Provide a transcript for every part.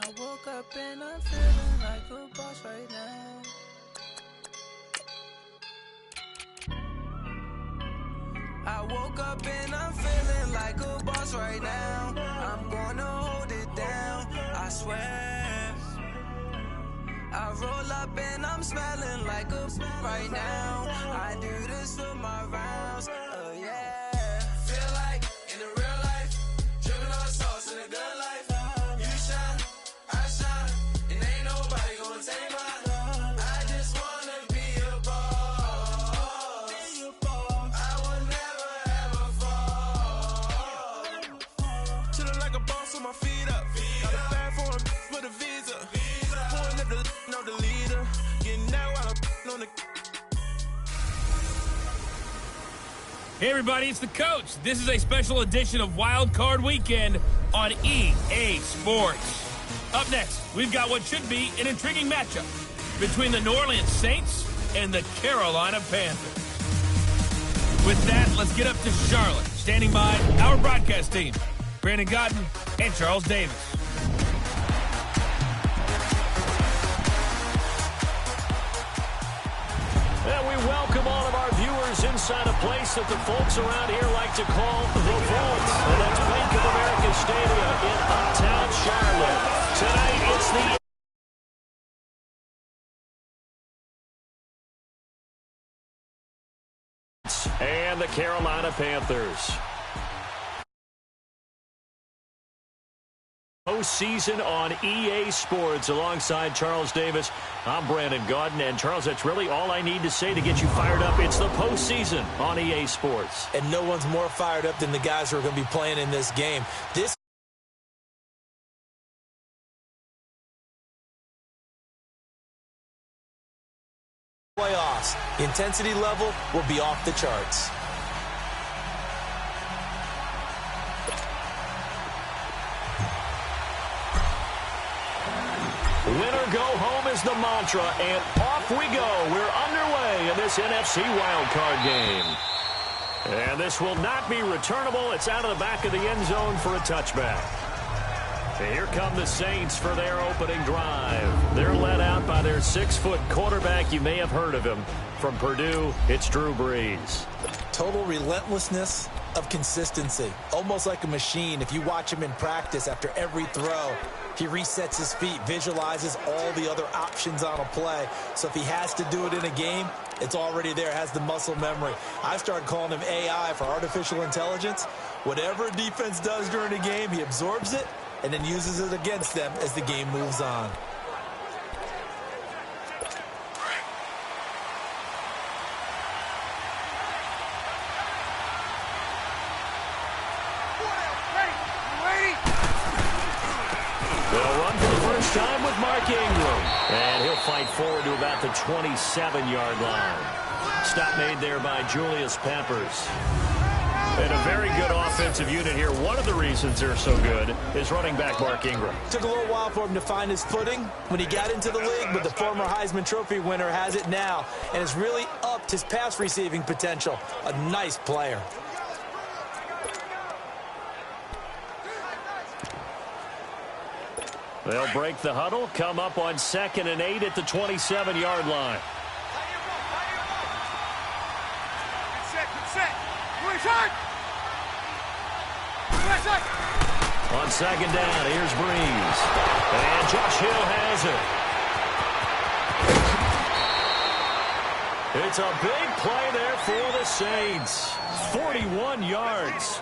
I woke up and I'm feeling like a boss right now. I woke up and I'm feeling like a boss right now. I'm gonna hold it down, I swear. I roll up and I'm smelling like a right now. I do this for my rounds, yeah. Feel like in the real life, dripping on sauce in a good life. You shine, I shine, and ain't nobody gonna take mine. I just wanna be a boss. I will never ever fall. Chillin' like a boss with my feet up. Got a bag for the visa. Pulling up the leader. Getting out while I'm on the. Hey everybody, it's the coach. This is a special edition of Wildcard Weekend on EA Sports. Up next, we've got what should be an intriguing matchup between the New Orleans Saints and the Carolina Panthers. With that, let's get up to Charlotte. Standing by, our broadcast team, Brandon Godden and Charles Davis. And we welcome all of our viewers inside a place that the folks around here like to call the Vault. And that's Bank of America Stadium in uptown Charlotte. Tonight, it's the and the Carolina Panthers. Postseason on EA Sports alongside Charles Davis. I'm Brandon Godden. And Charles, that's really all I need to say to get you fired up. It's the postseason on EA Sports. And no one's more fired up than the guys who are going to be playing in this game. This playoffs, the intensity level will be off the charts. Winner go home is the mantra, and off we go. We're underway in this NFC wildcard game. And this will not be returnable. It's out of the back of the end zone for a touchback. And here come the Saints for their opening drive. They're led out by their 6-foot quarterback. You may have heard of him. From Purdue, it's Drew Brees. Total relentlessness of consistency. Almost like a machine. If you watch him in practice after every throw, he resets his feet, visualizes all the other options on a play. So if he has to do it in a game, it's already there, has the muscle memory. I started calling him AI for artificial intelligence. Whatever a defense does during a game, he absorbs it and then uses it against them as the game moves on. They'll run for the first time with Mark Ingram. And he'll fight forward to about the 27-yard line. Stop made there by Julius Peppers. And a very good offensive unit here. One of the reasons they're so good is running back Mark Ingram. Took a little while for him to find his footing when he got into the league, but the former Heisman Trophy winner has it now and has really upped his pass receiving potential. A nice player. They'll break the huddle, come up on 2nd and 8 at the 27-yard line. On 2nd down, here's Brees. And Josh Hill has it. It's a big play there for the Saints. 41 yards.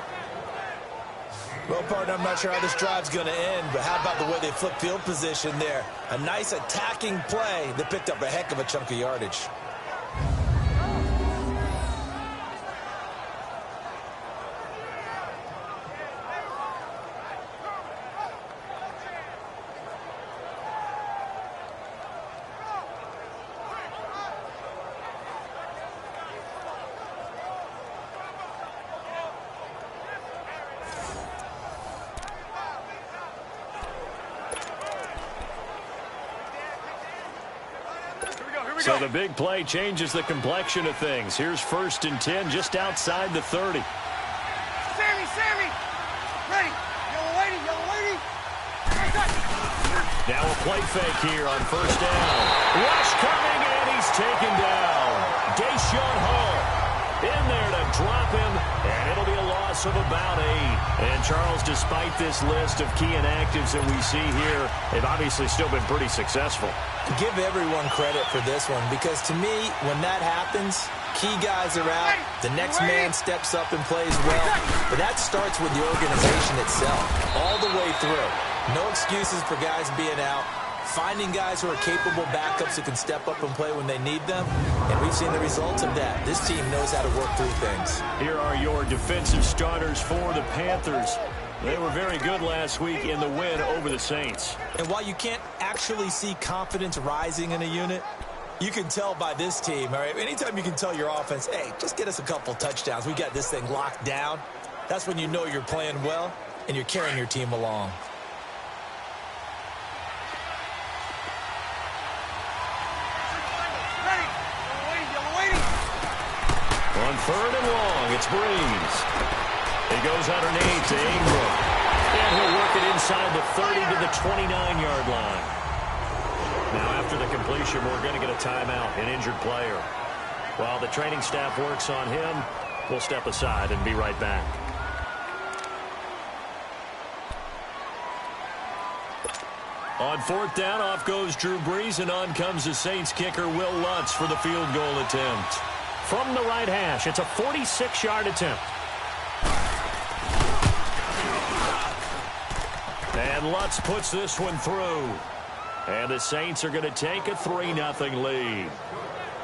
Well, partner, I'm not sure how this drive's going to end, but how about the way they flip field position there? A nice attacking play that picked up a heck of a chunk of yardage. So the big play changes the complexion of things. Here's 1st and 10 just outside the 30. Sammy! Ready! Yellow lady! Now a play fake here on first down. Rush coming, and he's taken down. Deshaun Hall in there to drop him, and it'll be a loss of about 8. And Charles, despite this list of key inactives that we see here, they've obviously still been pretty successful. Give everyone credit for this one, because to me, when that happens, key guys are out, the next man steps up and plays well, but that starts with the organization itself, all the way through. No excuses for guys being out, finding guys who are capable backups who can step up and play when they need them, and we've seen the results of that. This team knows how to work through things. Here are your defensive starters for the Panthers. They were very good last week in the win over the Saints. And while you can't actually see confidence rising in a unit, you can tell by this team, all right? Anytime you can tell your offense, hey, just get us a couple touchdowns. We got this thing locked down. That's when you know you're playing well and you're carrying your team along. On third and long, it's Breeze. He goes underneath to Ingram. And he'll work it inside the 30 to the 29-yard line. Now, after the completion, we're going to get a timeout, an injured player. While the training staff works on him, we'll step aside and be right back. On fourth down, off goes Drew Brees, and on comes the Saints kicker, Will Lutz, for the field goal attempt. From the right hash, it's a 46-yard attempt. And Lutz puts this one through. And the Saints are going to take a 3-0 lead.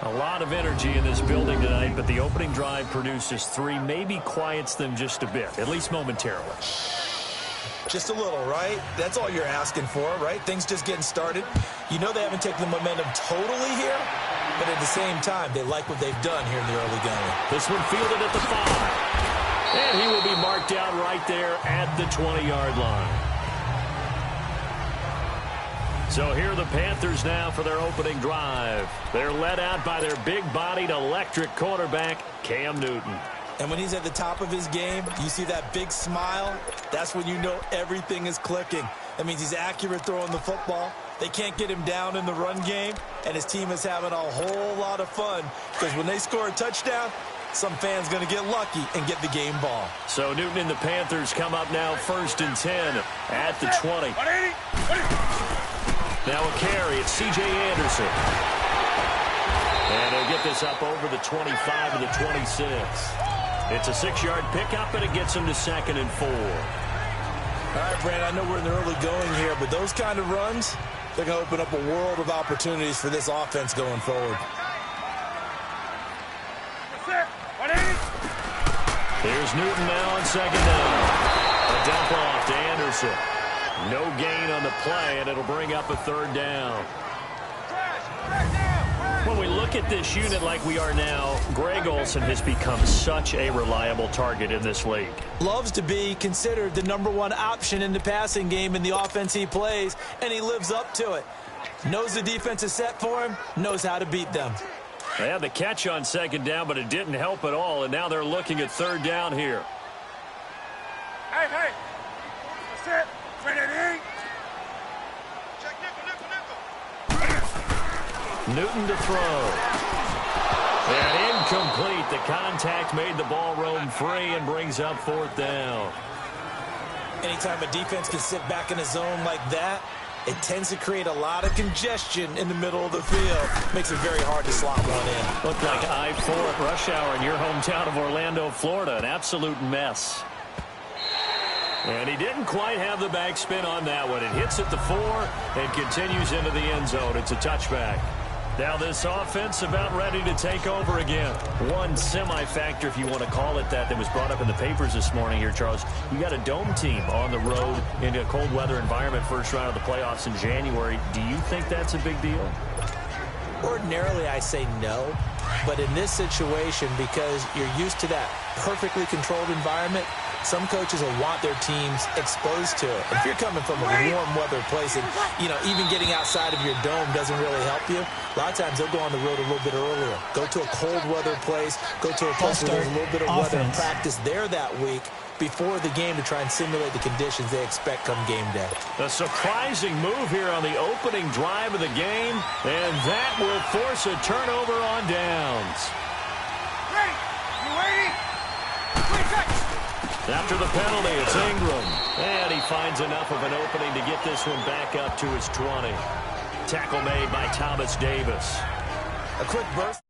A lot of energy in this building tonight, but the opening drive produces 3, maybe quiets them just a bit, at least momentarily. Just a little, right? That's all you're asking for, right? Things just getting started. You know they haven't taken the momentum totally here, but at the same time, they like what they've done here in the early going. This one fielded at the 5. And he will be marked down right there at the 20-yard line. So here are the Panthers now for their opening drive. They're led out by their big-bodied electric quarterback, Cam Newton. And when he's at the top of his game, you see that big smile, that's when you know everything is clicking. That means he's accurate throwing the football. They can't get him down in the run game, and his team is having a whole lot of fun because when they score a touchdown, some fan's going to get lucky and get the game ball. So Newton and the Panthers come up now 1st and 10 at the 20. Now a carry, it's C.J. Anderson. And he'll get this up over the 25 to the 26. It's a 6-yard pickup, and it gets him to 2nd and 4. All right, Brand, I know we're in the early going here, but those kind of runs, they're going to open up a world of opportunities for this offense going forward. Here's Newton now on 2nd down. A dump off to Anderson. No gain on the play, and it'll bring up a 3rd down. When we look at this unit like we are now, Greg Olsen has become such a reliable target in this league. Loves to be considered the #1 option in the passing game in the offense he plays, and he lives up to it. Knows the defense is set for him, knows how to beat them. They had the catch on 2nd down, but it didn't help at all, and now they're looking at 3rd down here. Hey, that's it. Newton to throw. And incomplete. The contact made the ball roam free and brings up 4th down. Anytime a defense can sit back in a zone like that, it tends to create a lot of congestion in the middle of the field. Makes it very hard to slot one in. Looked like I-4 at rush hour in your hometown of Orlando, Florida. An absolute mess. And he didn't quite have the backspin on that one. It hits at the 4 and continues into the end zone. It's a touchback. Now this offense about ready to take over again. One semi-factor, if you want to call it that was brought up in the papers this morning here, Charles. You got a dome team on the road in a cold weather environment, first round of the playoffs in January. Do you think that's a big deal? Ordinarily, I say no. But in this situation, because you're used to that perfectly controlled environment, some coaches will want their teams exposed to it. If you're coming from a warm weather place and, even getting outside of your dome doesn't really help you, a lot of times they'll go on the road a little bit earlier. Go to a cold weather place, go to a place where there's a little bit of weather and practice there that week, before the game to try and simulate the conditions they expect come game day. A surprising move here on the opening drive of the game, and that will force a turnover on downs. Ready? You waiting? After the penalty, it's Ingram. And he finds enough of an opening to get this one back up to his 20. Tackle made by Thomas Davis. A quick burst.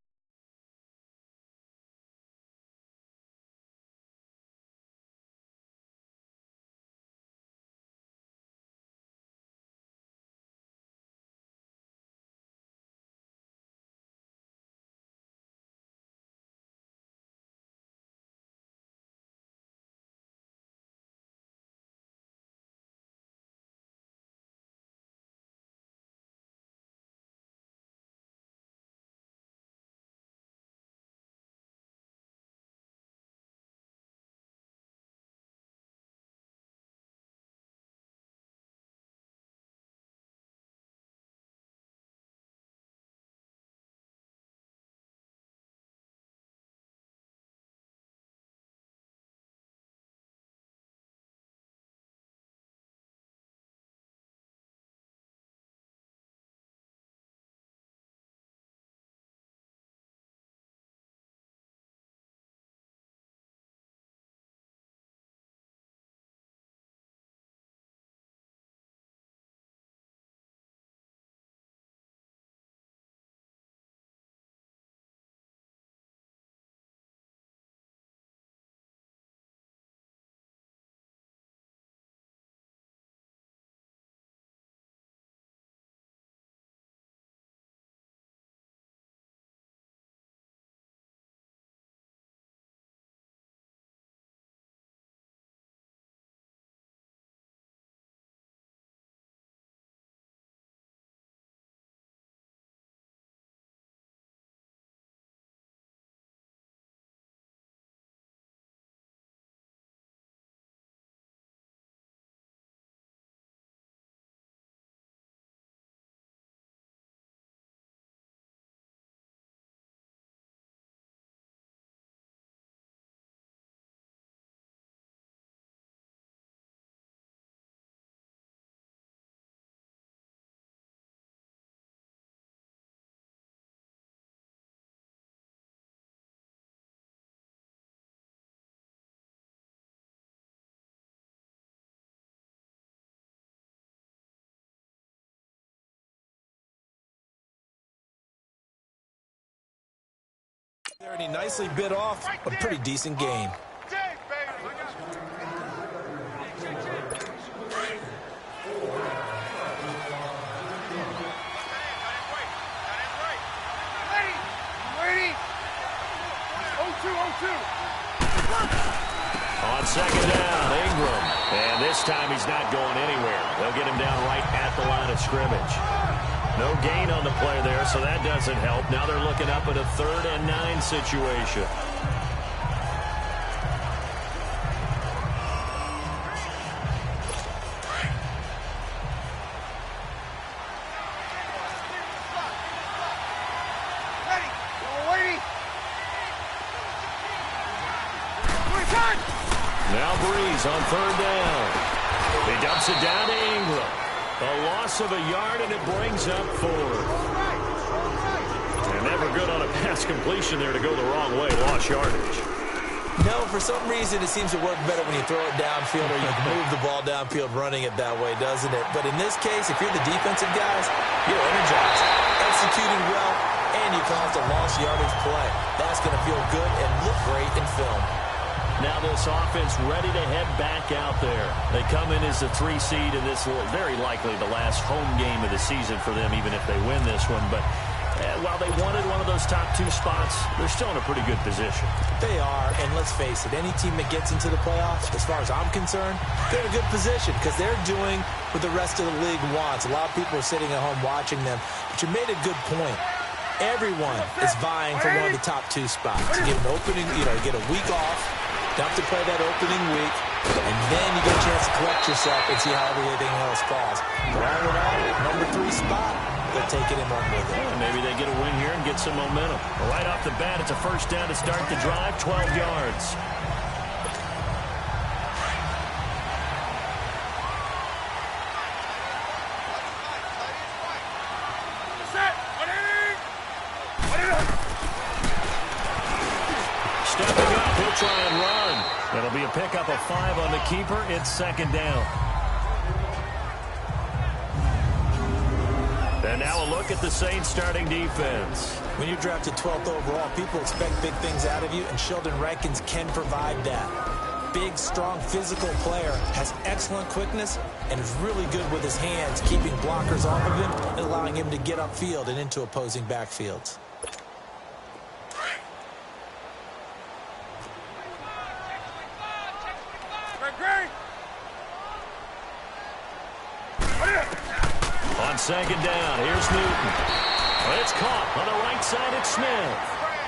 There, and he nicely bit off a pretty decent gain. On second down, Ingram. And this time he's not going anywhere. They'll get him down right at the line of scrimmage. No gain on the play there, so that doesn't help. Now they're looking up at a 3rd and 9 situation. Now Breeze on 3rd down. He dumps it down to Ingram. A loss of a yard, and it brings up 4. And never good on a pass completion there to go the wrong way. Lost yardage. No, for some reason it seems to work better when you throw it downfield or you move the ball downfield running it that way, doesn't it? But in this case, if you're the defensive guys, you're energized, executing well, and you caused a lost yardage play. That's going to feel good and look great in film. Now this offense ready to head back out there. They come in as the 3 seed, and this will very likely the last home game of the season for them, even if they win this one. But while they wanted one of those top 2 spots, they're still in a pretty good position. They are, and let's face it, any team that gets into the playoffs, as far as I'm concerned, they're in a good position because they're doing what the rest of the league wants. A lot of people are sitting at home watching them, but you made a good point. Everyone is vying for one of the top 2 spots. You get an opening, you get a week off. Don't have to play that opening week, and then you get a chance to collect yourself and see how everything else falls. But all in all, number 3 spot, they'll take it and run with it. Maybe they get a win here and get some momentum. Right off the bat, it's a 1st down to start the drive, 12 yards. It'll be a pickup of 5 on the keeper. It's second down. And now a look at the Saints starting defense. When you're drafted 12th overall, people expect big things out of you, and Sheldon Rankins can provide that. Big, strong, physical player, has excellent quickness, and is really good with his hands, keeping blockers off of him and allowing him to get upfield and into opposing backfields. On second down, here's Newton. It's caught on the right side. It's Smith.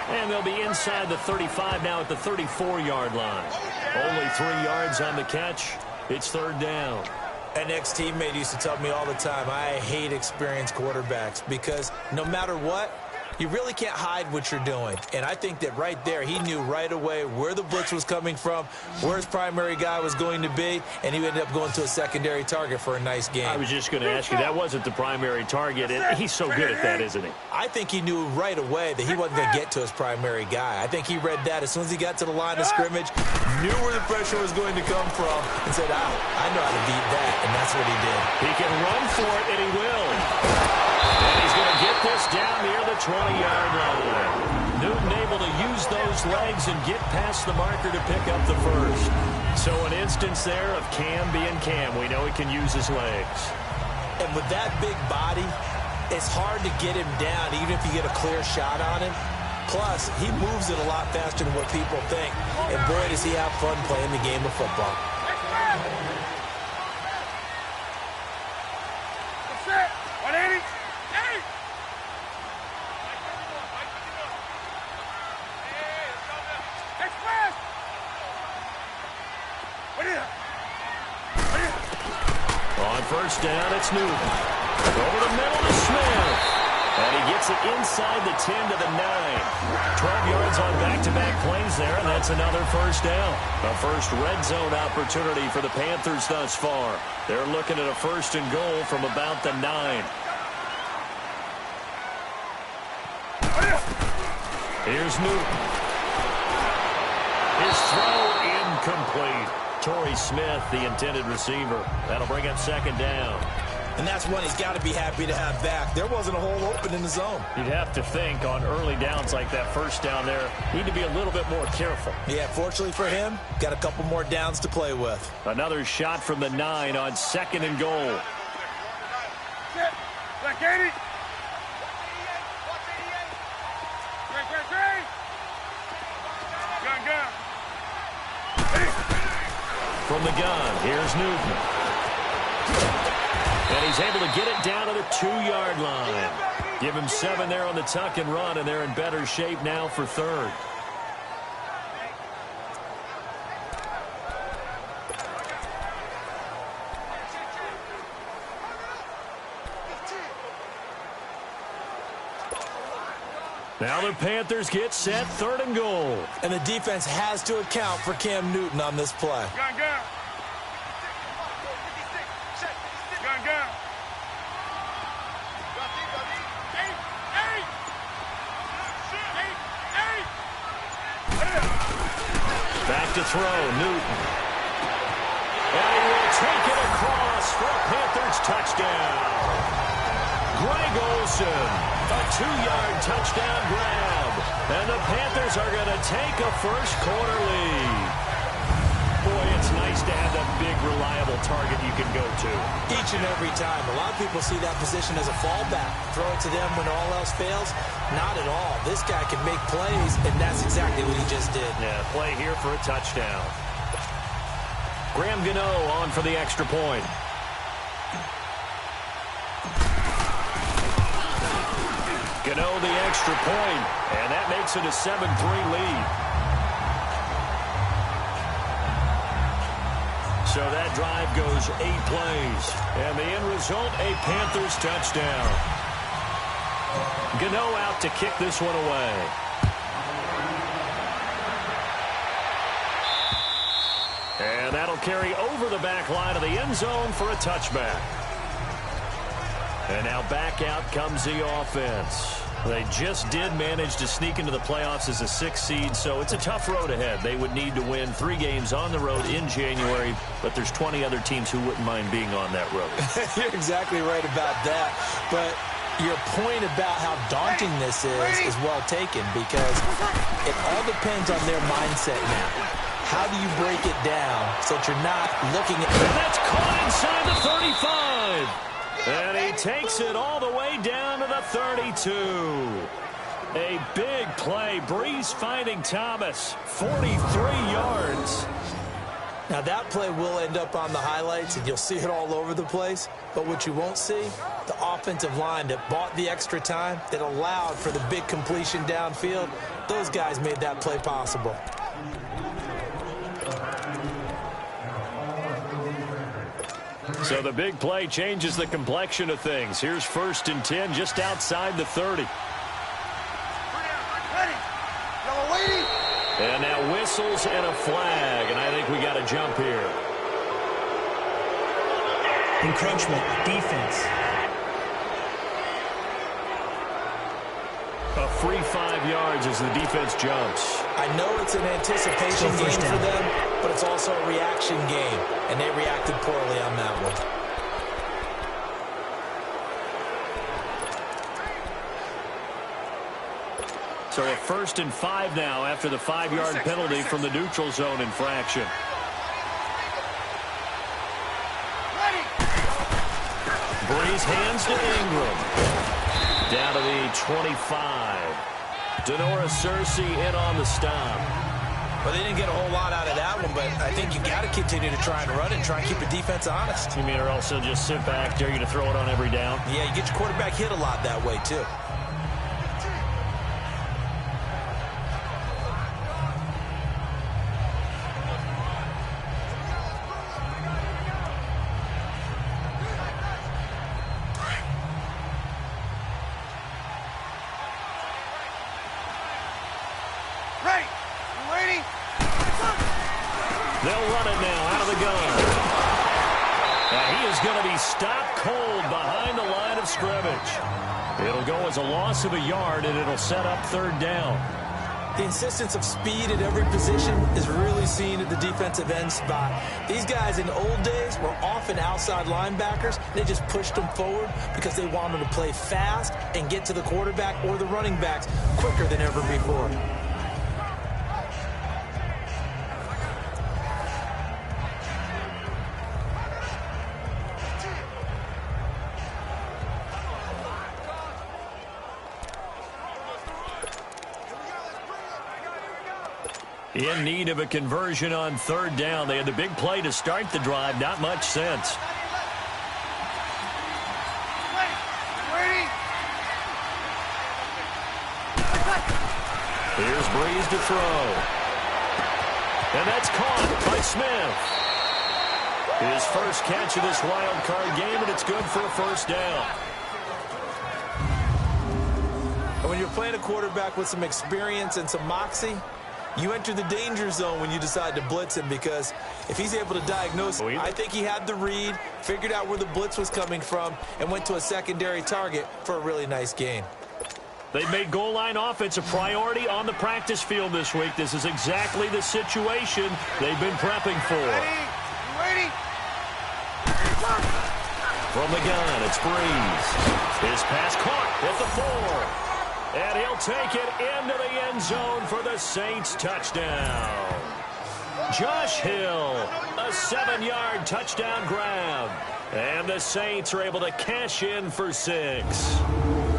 And they'll be inside the 35 now at the 34-yard line. Only 3 yards on the catch. It's third down. An ex-teammate used to tell me all the time, I hate experienced quarterbacks because no matter what, you really can't hide what you're doing. And I think that right there, he knew right away where the blitz was coming from, where his primary guy was going to be, and he ended up going to a secondary target for a nice game. I was just going to ask you, that wasn't the primary target, and he's so good at that, isn't he? I think he knew right away that he wasn't going to get to his primary guy. I think he read that as soon as he got to the line of scrimmage, knew where the pressure was going to come from, and said, I know how to beat that, and that's what he did. He can run for it, and he will. And he's going to get this down near the 20-yard line. Newton able to use those legs and get past the marker to pick up the first. So an instance there of Cam being Cam. We know he can use his legs. And with that big body, it's hard to get him down, even if you get a clear shot on him. Plus, he moves it a lot faster than what people think. And boy, does he have fun playing the game of football. That's it. 180. On first down, it's Newton. Over the middle to Smith. And he gets it inside the 10 to the 9. 12 yards on back-to-back plays there, and that's another first down. A first red zone opportunity for the Panthers thus far. They're looking at a first and goal from about the 9. Here's Newton. His throw incomplete. Torrey Smith, the intended receiver. That'll bring up second down. And that's one he's got to be happy to have back. There wasn't a hole open in the zone. You'd have to think on early downs like that first down there, need to be a little bit more careful. Yeah, fortunately for him, got a couple more downs to play with. Another shot from the 9 on second and goal. Black 80. Gun. From the gun, here's Newton. And he's able to get it down to the 2-yard line. Give him 7 there on the tuck and run, and they're in better shape now for third. Now the Panthers get set, third and goal. And the defense has to account for Cam Newton on this play. Gun. Back to throw, Newton. And he will take it across for a Panthers touchdown. Greg Olsen, a 2-yard touchdown grab. And the Panthers are going to take a first-quarter lead. Boy, it's nice to have that big, reliable target you can go to. Each and every time. A lot of people see that position as a fallback. Throw it to them when all else fails. Not at all. This guy can make plays, and that's exactly what he just did. Yeah, play here for a touchdown. Graham Gano on for the extra point. Gano the extra point, and that makes it a 7-3 lead. So that drive goes 8 plays, and the end result, a Panthers touchdown. Gano out to kick this one away. And that'll carry over the back line of the end zone for a touchback. And now back out comes the offense. They just did manage to sneak into the playoffs as a 6th seed, so it's a tough road ahead. They would need to win 3 games on the road in January, but there's 20 other teams who wouldn't mind being on that road. You're exactly right about that, but your point about how daunting this is well taken, because it all depends on their mindset now. How do you break it down so that you're not looking at... And that's caught inside the 35. And he takes it all the way down to the 32. A big play. Breeze finding Thomas. 43 yards. Now that play will end up on the highlights, and you'll see it all over the place. But what you won't see, the offensive line that bought the extra time, that allowed for the big completion downfield, those guys made that play possible. So the big play changes the complexion of things. Here's 1st and 10 just outside the 30. And now whistles and a flag, and I think we got a jump here. Encroachment, defense. A free 5 yards as the defense jumps. I know it's an anticipation game for them, but it's also a reaction game, and they reacted poorly on that one. So a 1st and 5 now after the 5-yard penalty from the neutral zone infraction. Breeze hands to Ingram. Down to the 25. Denora Cersei in on the stop. Well, they didn't get a whole lot out of that one, but I think you got to continue to try and run and try and keep the defense honest. You mean, or also just sit back, dare you to throw it on every down? Yeah, you get your quarterback hit a lot that way, too. They'll run it now out of the gun. And he is going to be stopped cold behind the line of scrimmage. It'll go as a loss of a yard, and it'll set up 3rd down. The insistence of speed at every position is really seen at the defensive end spot. These guys in the old days were often outside linebackers. They just pushed them forward because they wanted to play fast and get to the quarterback or the running backs quicker than ever before. In need of a conversion on 3rd down. They had the big play to start the drive. Not much sense. Here's Breeze to throw. And that's caught by Smith. His first catch of this wild card game, and it's good for a 1st down. And when you're playing a quarterback with some experience and some moxie, you enter the danger zone when you decide to blitz him, because if he's able to diagnose it, I think he had the read, figured out where the blitz was coming from, and went to a secondary target for a really nice gain. They've made goal line offense a priority on the practice field this week. This is exactly the situation they've been prepping for. Ready? From the gun, it's Breeze. His pass caught at the 4. And he'll take it into the end zone for the Saints touchdown. Josh Hill, a 7-yard touchdown grab. And the Saints are able to cash in for 6.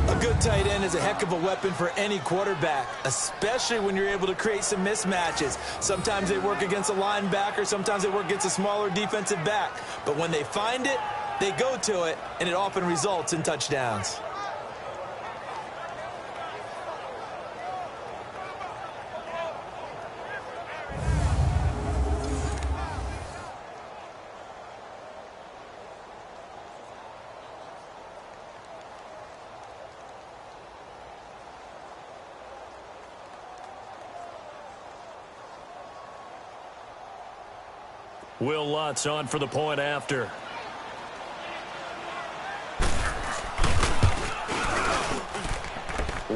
A good tight end is a heck of a weapon for any quarterback, especially when you're able to create some mismatches. Sometimes they work against a linebacker, sometimes they work against a smaller defensive back. But when they find it, they go to it, and it often results in touchdowns. Will Lutz on for the point after.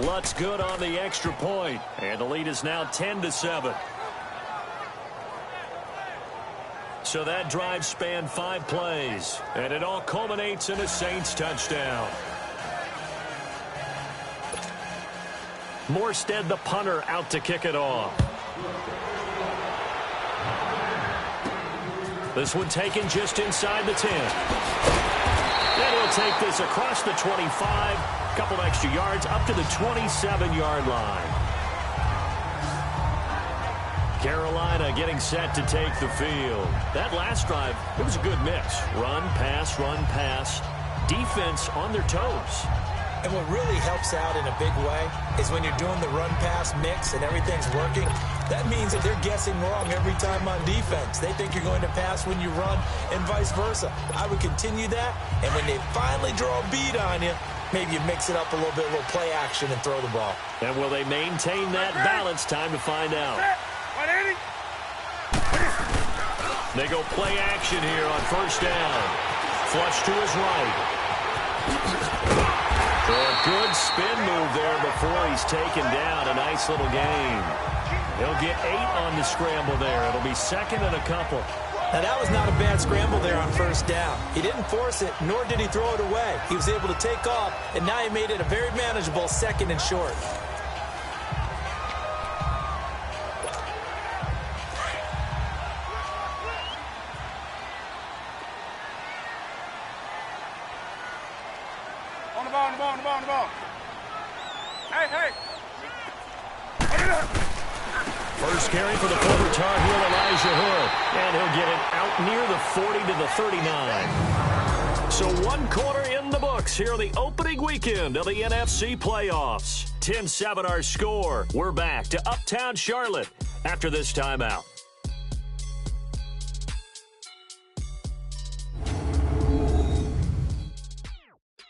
Lutz good on the extra point, and the lead is now 10-7. So that drive spanned 5 plays, and it all culminates in a Saints touchdown. Morstead, the punter, out to kick it off. This one taken just inside the 10. And he'll take this across the 25, a couple extra yards up to the 27-yard line. Carolina getting set to take the field. That last drive, it was a good mix. Run, pass, defense on their toes. And what really helps out in a big way is when you're doing the run-pass mix and everything's working, that means that they're guessing wrong every time on defense. They think you're going to pass when you run and vice versa. I would continue that, and when they finally draw a beat on you, maybe you mix it up a little bit, a little play action, and throw the ball. And will they maintain that balance? Time to find out. They go play action here on first down. Flush to his right. A good spin move there before he's taken down. A nice little gain. He'll get 8 on the scramble there. It'll be second and a couple. Now, that was not a bad scramble there on first down. He didn't force it, nor did he throw it away. He was able to take off, and now he made it a very manageable second and short. On the ball. Hey. First carry for the former Tar Heel Elijah Hood. And he'll get it out near the 40 to the 39. So 1 quarter in the books here the opening weekend of the NFC playoffs. 10-7 our score. We're back to Uptown Charlotte after this timeout.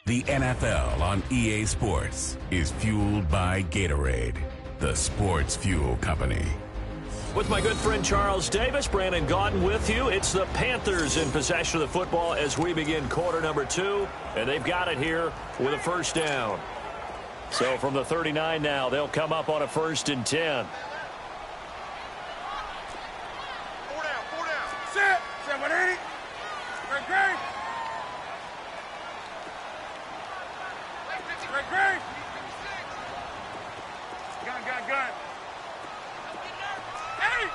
The NFL on EA Sports is fueled by Gatorade, the sports fuel company. With my good friend Charles Davis, Brandon Gaudin with you. It's the Panthers in possession of the football as we begin quarter number 2, and they've got it here with a first down. So from the 39 now, they'll come up on a 1st and 10. 4 down. Set 180. Great. Gun. Hey!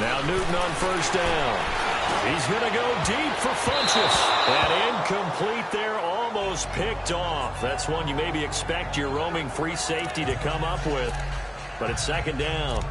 Now Newton on first down. He's going to go deep for Funchess. And incomplete there, almost picked off. That's one you maybe expect your roaming free safety to come up with. But it's second down.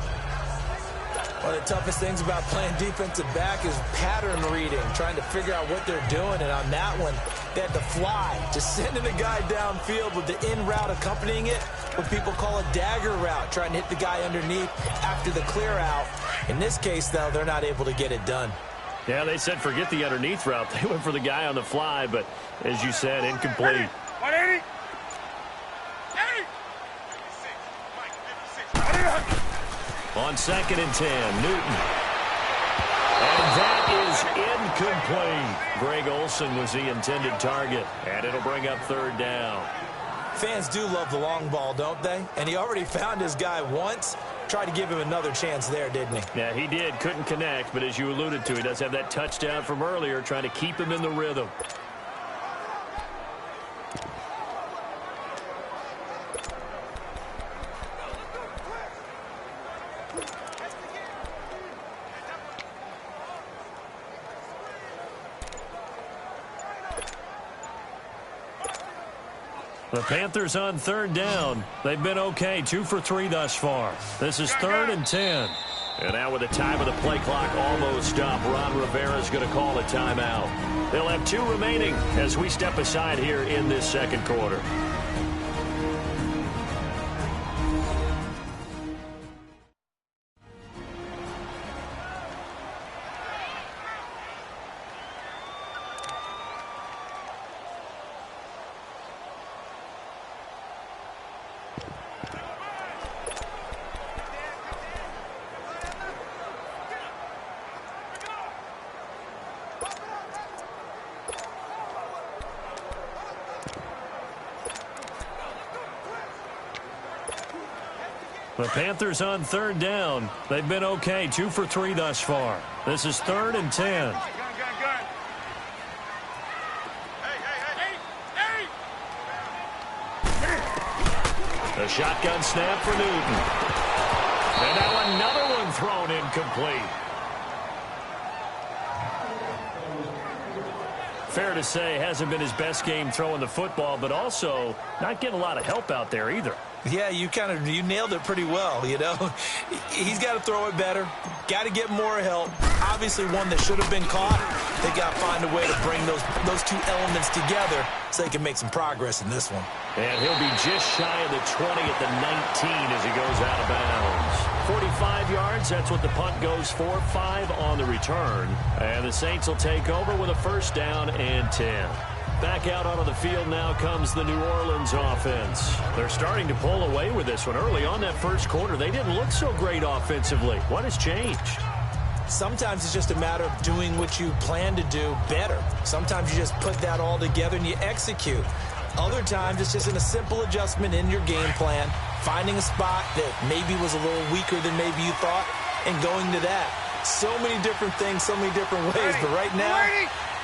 One of the toughest things about playing defensive back is pattern reading, trying to figure out what they're doing. And on that one, they had to fly, just sending the guy downfield with the in route accompanying it, what people call a dagger route, trying to hit the guy underneath after the clear out. In this case, though, they're not able to get it done. Yeah, they said forget the underneath route. They went for the guy on the fly, but as you said, incomplete. 180. On 2nd and 10, Newton. And that is incomplete. Greg Olsen was the intended target, and it'll bring up 3rd down. Fans do love the long ball, don't they? And he already found his guy once. Tried to give him another chance there, didn't he? Yeah, he did. Couldn't connect, but as you alluded to, he does have that touchdown from earlier, trying to keep him in the rhythm. The Panthers on 3rd down. They've been okay, 2 for 3 thus far. This is 3rd and 10. And now with the time of the play clock almost up, Ron Rivera is going to call a timeout. They'll have 2 remaining as we step aside here in this 2nd quarter. The Panthers on third down. They've been okay, 2 for 3 thus far. This is 3rd and 10. Gun. Hey. A shotgun snap for Newton. And now another one thrown incomplete. Fair to say, hasn't been his best game throwing the football, but also not getting a lot of help out there either. Yeah, you nailed it pretty well, you know. He's got to throw it better. Got to get more help. Obviously one that should have been caught. They got to find a way to bring those two elements together so they can make some progress in this one. And he'll be just shy of the 20 at the 19 as he goes out of bounds. 45 yards, that's what the punt goes for. 5 on the return. And the Saints will take over with a 1st down and 10. Back out onto the field now comes the New Orleans offense. They're starting to pull away with this one. Early on that first quarter, they didn't look so great offensively. What has changed? Sometimes it's just a matter of doing what you plan to do better. Sometimes you just put that all together and you execute. Other times it's just a simple adjustment in your game plan, finding a spot that maybe was a little weaker than maybe you thought, and going to that. So many different things, so many different ways, but right now,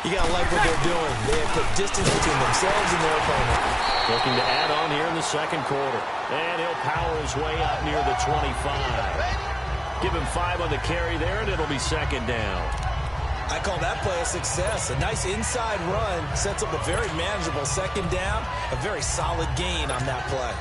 you got to like what they're doing. They have put distance between themselves and their opponent. Looking to add on here in the second quarter. And he'll power his way out near the 25. Give him 5 on the carry there, and it'll be 2nd down. I call that play a success. A nice inside run sets up a very manageable 2nd down. A very solid gain on that play.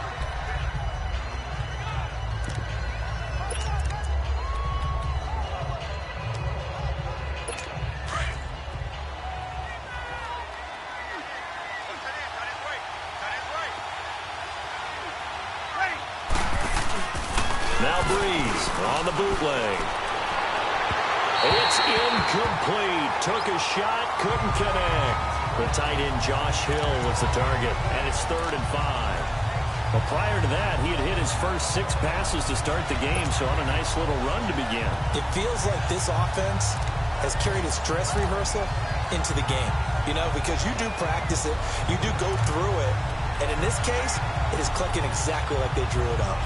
Now Breeze on the bootleg. It's incomplete. Took a shot, couldn't connect. The tight end Josh Hill was the target, and it's 3rd and 5. Well, prior to that, he had hit his first 6 passes to start the game, so on a nice little run to begin. It feels like this offense has carried its dress rehearsal into the game, you know, because you do practice it, you do go through it, and in this case, it is clicking exactly like they drew it up.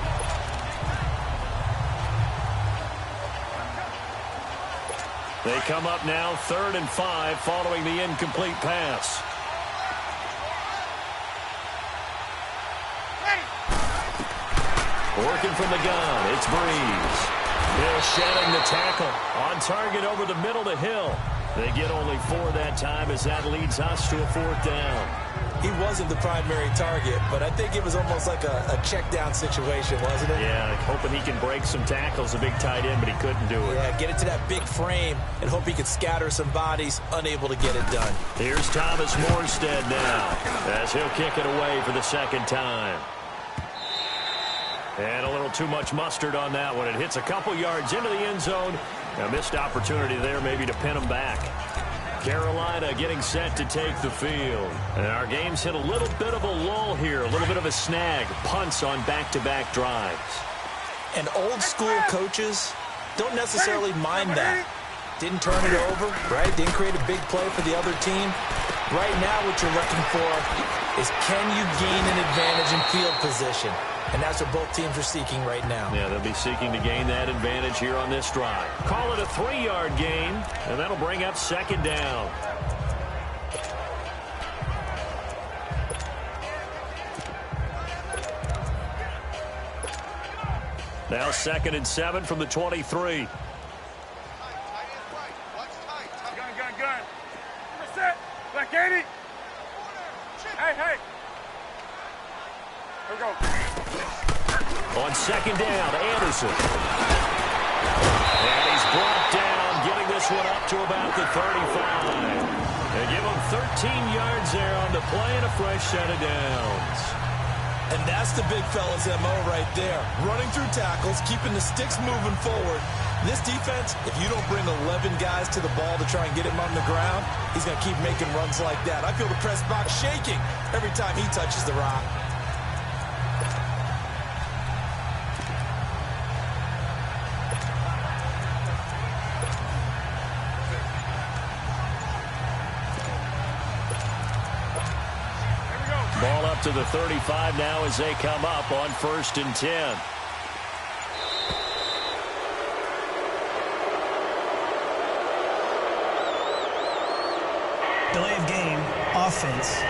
They come up now 3rd and 5 following the incomplete pass. Working from the gun, it's Breeze. Hill shedding the tackle. On target over the middle to Hill. They get only 4 that time as that leads us to a 4th down. He wasn't the primary target, but I think it was almost like a check down situation, wasn't it? Yeah, hoping he can break some tackles, a big tight end, but he couldn't do it. Yeah, get it to that big frame and hope he could scatter some bodies, unable to get it done. Here's Thomas Morstead now as he'll kick it away for the 2nd time. And a little too much mustard on that one. It hits a couple yards into the end zone. A missed opportunity there maybe to pin him back. Carolina getting set to take the field. And our game's hit a little bit of a lull here, a little bit of a snag. Punts on back-to-back drives. And old-school coaches don't necessarily mind that. Didn't turn it over, right? Didn't create a big play for the other team. Right now what you're looking for is can you gain an advantage in field position? And that's what both teams are seeking right now. Yeah, they'll be seeking to gain that advantage here on this drive. Call it a 3-yard gain, and that'll bring up 2nd down. Now 2nd and 7 from the 23. Gun. Set. Black 80. Hey. Here we go. On 2nd down, Anderson. And he's brought down, getting this one up to about the 35. They give him 13 yards there on the play and a fresh set of downs. And that's the big fella's MO right there. Running through tackles, keeping the sticks moving forward. This defense, if you don't bring 11 guys to the ball to try and get him on the ground, he's going to keep making runs like that. I feel the press box shaking every time he touches the rock. Ball up to the 35 now as they come up on 1st and 10. Delay of game, offense.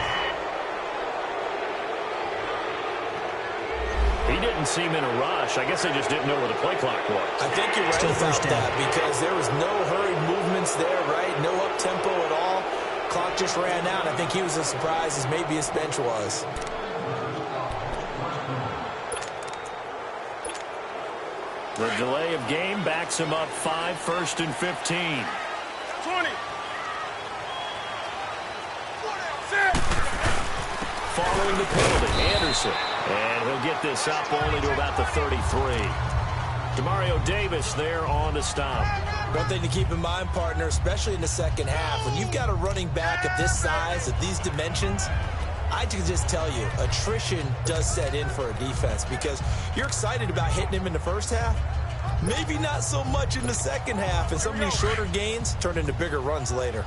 He didn't seem in a rush. I guess they just didn't know where the play clock was. I think you're right about that because there was no hurried movements there, right? No up-tempo at all. Clock just ran out. I think he was as surprised as maybe his bench was. The delay of game backs him up 5, 1st and 15. 20. Following the penalty, Anderson. And he'll get this up only to about the 33. Demario Davis there on the stop. One thing to keep in mind, partner, especially in the second half, when you've got a running back of this size, of these dimensions, I can just tell you, attrition does set in for a defense because you're excited about hitting him in the first half. Maybe not so much in the second half, and some of these shorter gains turn into bigger runs later.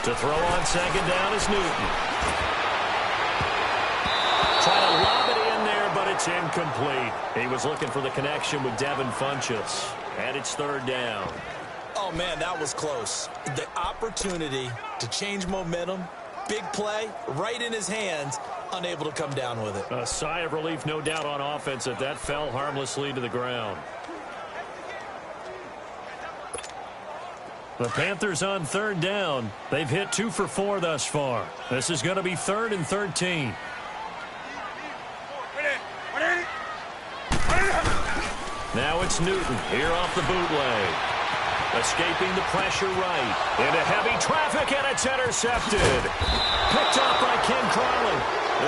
To throw on second down is Newton. Trying to lob it in there, but it's incomplete. He was looking for the connection with Devin Funchess. And it's 3rd down. Oh, man, that was close. The opportunity to change momentum, big play, right in his hands, unable to come down with it. A sigh of relief, no doubt, on offense that fell harmlessly to the ground. The Panthers on 3rd down. They've hit 2 for 4 thus far. This is going to be 3rd and 13. Now it's Newton here off the bootleg. Escaping the pressure right. Into heavy traffic, and it's intercepted. Picked up by Ken Crawley.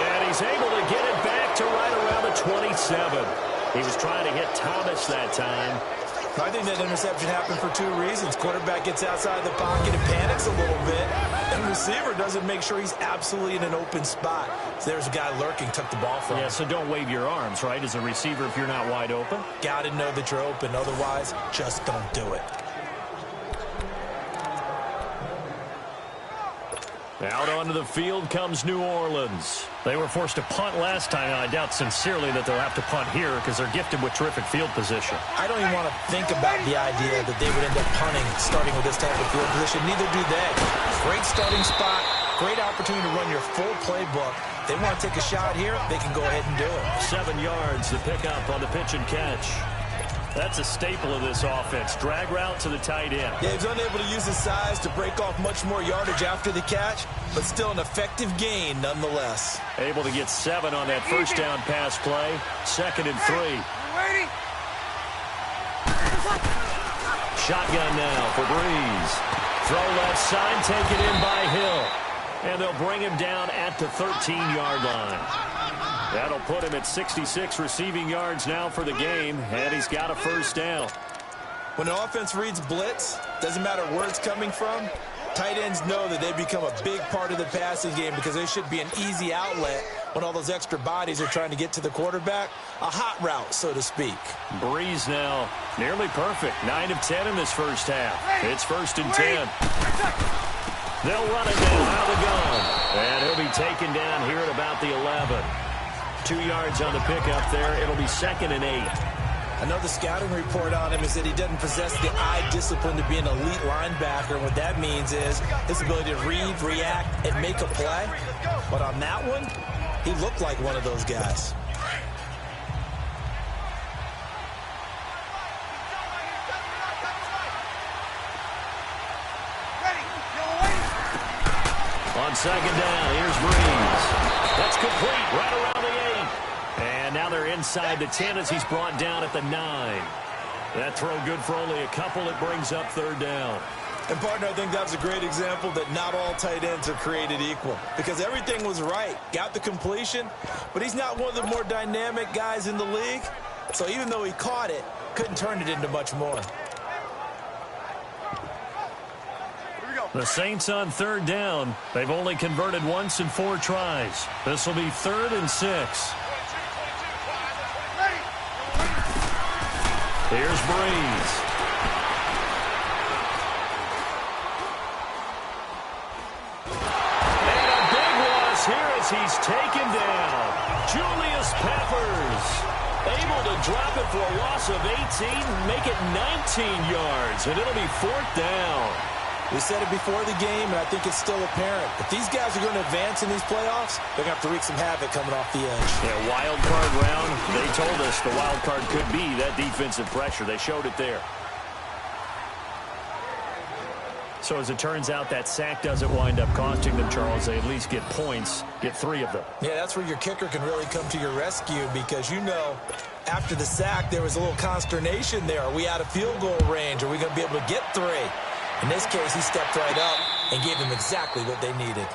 And he's able to get it back to right around the 27. He was trying to hit Thomas that time. I think that interception happened for 2 reasons. Quarterback gets outside the pocket and panics a little bit, and the receiver doesn't make sure he's absolutely in an open spot. So there's a guy lurking, took the ball from him. Yeah, so don't wave your arms, right, as a receiver if you're not wide open. Got to know that you're open. Otherwise, just don't do it. Out onto the field comes New Orleans. They were forced to punt last time, and I doubt sincerely that they'll have to punt here because they're gifted with terrific field position. I don't even want to think about the idea that they would end up punting starting with this type of field position. Neither do they. Great starting spot, great opportunity to run your full playbook. They want to take a shot here, they can go ahead and do it. 7 yards to pick up on the pitch and catch. That's a staple of this offense. Drag route to the tight end. Yeah, he's unable to use his size to break off much more yardage after the catch, but still an effective gain nonetheless. Able to get 7 on that first down pass play. 2nd and 3. Shotgun now for Breeze. Throw left side, taken in by Hill. And they'll bring him down at the 13-yard line. That'll put him at 66 receiving yards now for the game, and he's got a first down. When an offense reads blitz, doesn't matter where it's coming from, tight ends know that they become a big part of the passing game because they should be an easy outlet when all those extra bodies are trying to get to the quarterback. A hot route, so to speak. Breeze now nearly perfect. 9 of 10 in this first half. It's 1st and 10. They'll run it now out of the gun. And he'll be taken down here at about the 11. 2 yards on the pickup there. It'll be 2nd and 8. Another scouting report on him is that he doesn't possess the eye discipline to be an elite linebacker. And what that means is his ability to read, react, and make a play. But on that one, he looked like one of those guys. On 2nd down, here's Breeze. That's complete right around the 8. And now they're inside the 10 as he's brought down at the 9. That throw good for only a couple. It brings up 3rd down. And, partner, I think that was a great example that not all tight ends are created equal. Because everything was right. Got the completion, but he's not one of the more dynamic guys in the league. So even though he caught it, couldn't turn it into much more. The Saints on 3rd down. They've only converted once in 4 tries. This will be 3rd and 6. Here's Breeze. And a big loss here as as he's taken down. Julius Peppers able to drop it for a loss of 18, make it 19 yards, and it'll be 4th down. We said it before the game, and I think it's still apparent. If these guys are going to advance in these playoffs, they're going to have to wreak some havoc coming off the edge. Yeah, wild card round. They told us the wild card could be that defensive pressure. They showed it there. So as it turns out, that sack doesn't wind up costing them, Charles. They at least get points, get 3 of them. Yeah, that's where your kicker can really come to your rescue because, you know, after the sack, there was a little consternation there. Are we out of field goal range? Are we going to be able to get 3? In this case, he stepped right up and gave them exactly what they needed.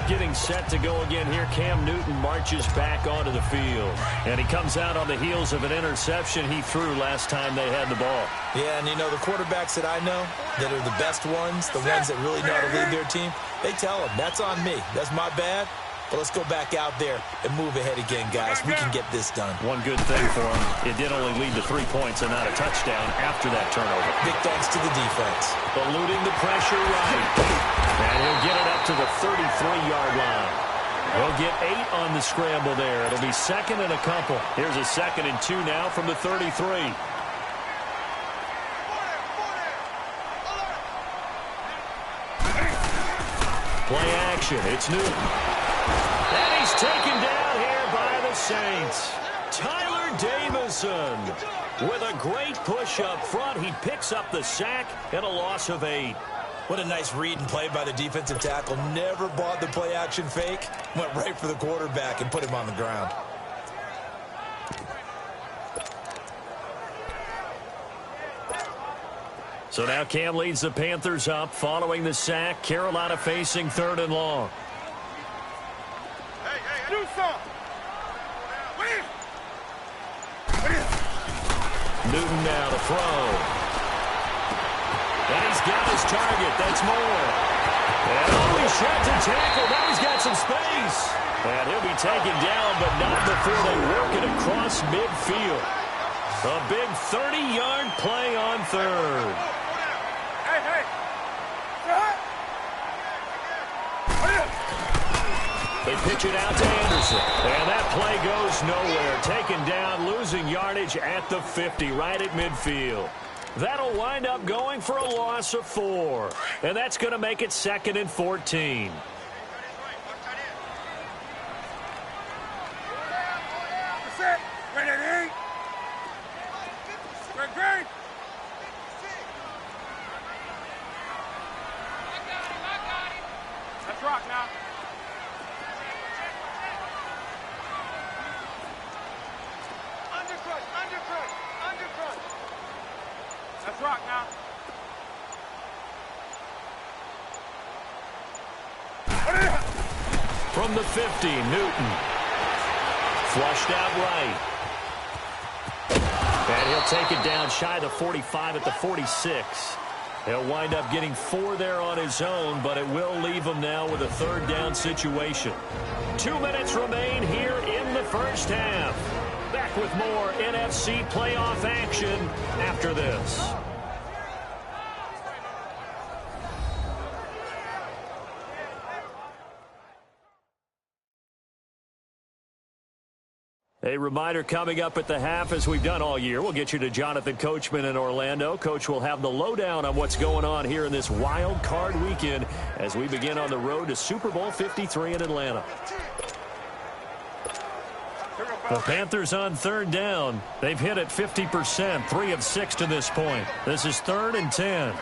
Getting set to go again here. Cam Newton marches back onto the field. And he comes out on the heels of an interception he threw last time they had the ball. Yeah, and you know, the quarterbacks that I know that are the best ones, the ones that really know how to lead their team, they tell them, that's on me. That's my bad. But let's go back out there and move ahead again, guys. We can get this done. One good thing for him, it did only lead to 3 points and not a touchdown after that turnover. Big thanks to the defense. Eluding the pressure right. And he'll get it up to the 33-yard line. He'll get 8 on the scramble there. It'll be 2nd and a couple. Here's a 2nd and 2 now from the 33. Play action. It's Newton. And he's taken down here by the Saints. Tyler Davison with a great push up front. He picks up the sack and a loss of 8. What a nice read and play by the defensive tackle. Never bought the play action fake. Went right for the quarterback and put him on the ground. So now Cam leads the Panthers up following the sack. Carolina facing 3rd and long. Do something. Newton now to throw. And he's got his target. That's Moore. And he shreds a tackle. Now he's got some space. And he'll be taken down, but not before they work it across midfield. A big 30-yard play on 3rd. They pitch it out to Anderson. And that play goes nowhere. Taken down, losing yardage at the 50, right at midfield. That'll wind up going for a loss of 4. And that's going to make it 2nd and 14. Let's rock now. Let's rock now. From the 50, Newton. Flushed out right. And he'll take it down shy of the 45 at the 46. He'll wind up getting 4 there on his own, but it will leave him now with a 3rd down situation. 2 minutes remain here in the first half. Back with more NFC playoff action after this. A reminder coming up at the half, as we've done all year. We'll get you to Jonathan Coachman in Orlando. Coach will have the lowdown on what's going on here in this wild card weekend as we begin on the road to Super Bowl 53 in Atlanta. The Panthers on 3rd down. They've hit it 50%, 3 of 6 to this point. This is 3rd and 10.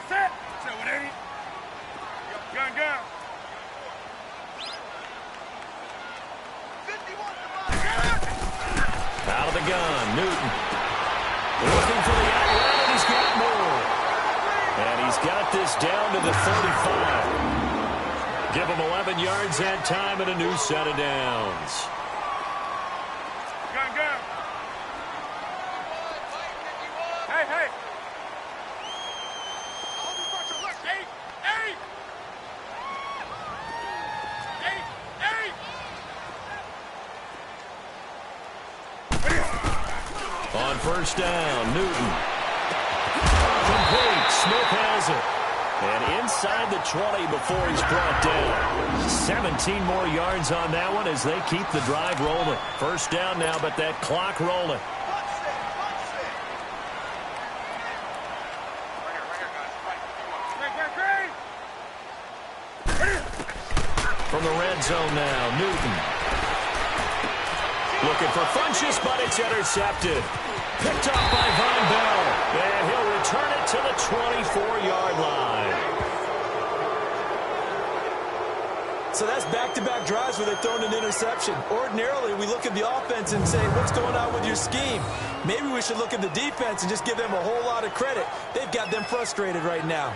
Out of the gun, Newton. Looking for the outlet, and he's got more. And he's got this down to the 35. Give him 11 yards that time and a new set of downs. Hey. On 1st down, Newton. Complete. Smith has it. And inside the 20 before he's brought down. 17 more yards on that one as they keep the drive rolling. First down now, but that clock rolling. From the red zone now, Newton. Looking for Funchess, but it's intercepted. Picked up by Von Bell. And he'll return it to the 24-yard line. So that's back-to-back drives where they've thrown an interception. Ordinarily, we look at the offense and say, what's going on with your scheme? Maybe we should look at the defense and just give them a whole lot of credit. They've got them frustrated right now.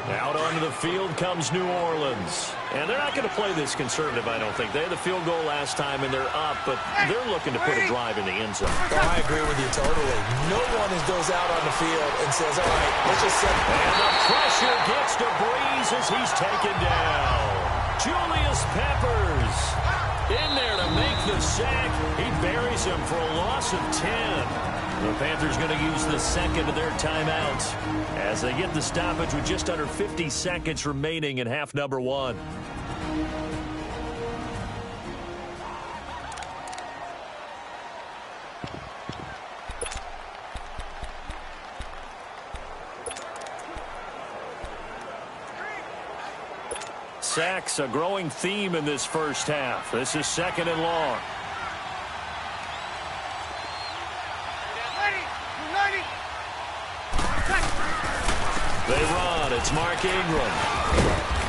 Out onto the field comes New Orleans. And they're not going to play this conservative, I don't think. They had the field goal last time, and they're up, but they're looking to put a drive in the end zone. Oh, I agree with you totally. No one goes out on the field and says, all right, let's just set. And the pressure gets to Breeze as he's taken down. Julius Peppers in there to make the sack. He buries him for a loss of 10. The Panthers going to use the second of their timeouts as they get the stoppage with just under 50 seconds remaining in half number one. Sacks, a growing theme in this first half. This is second and long. They run. It's Mark Ingram.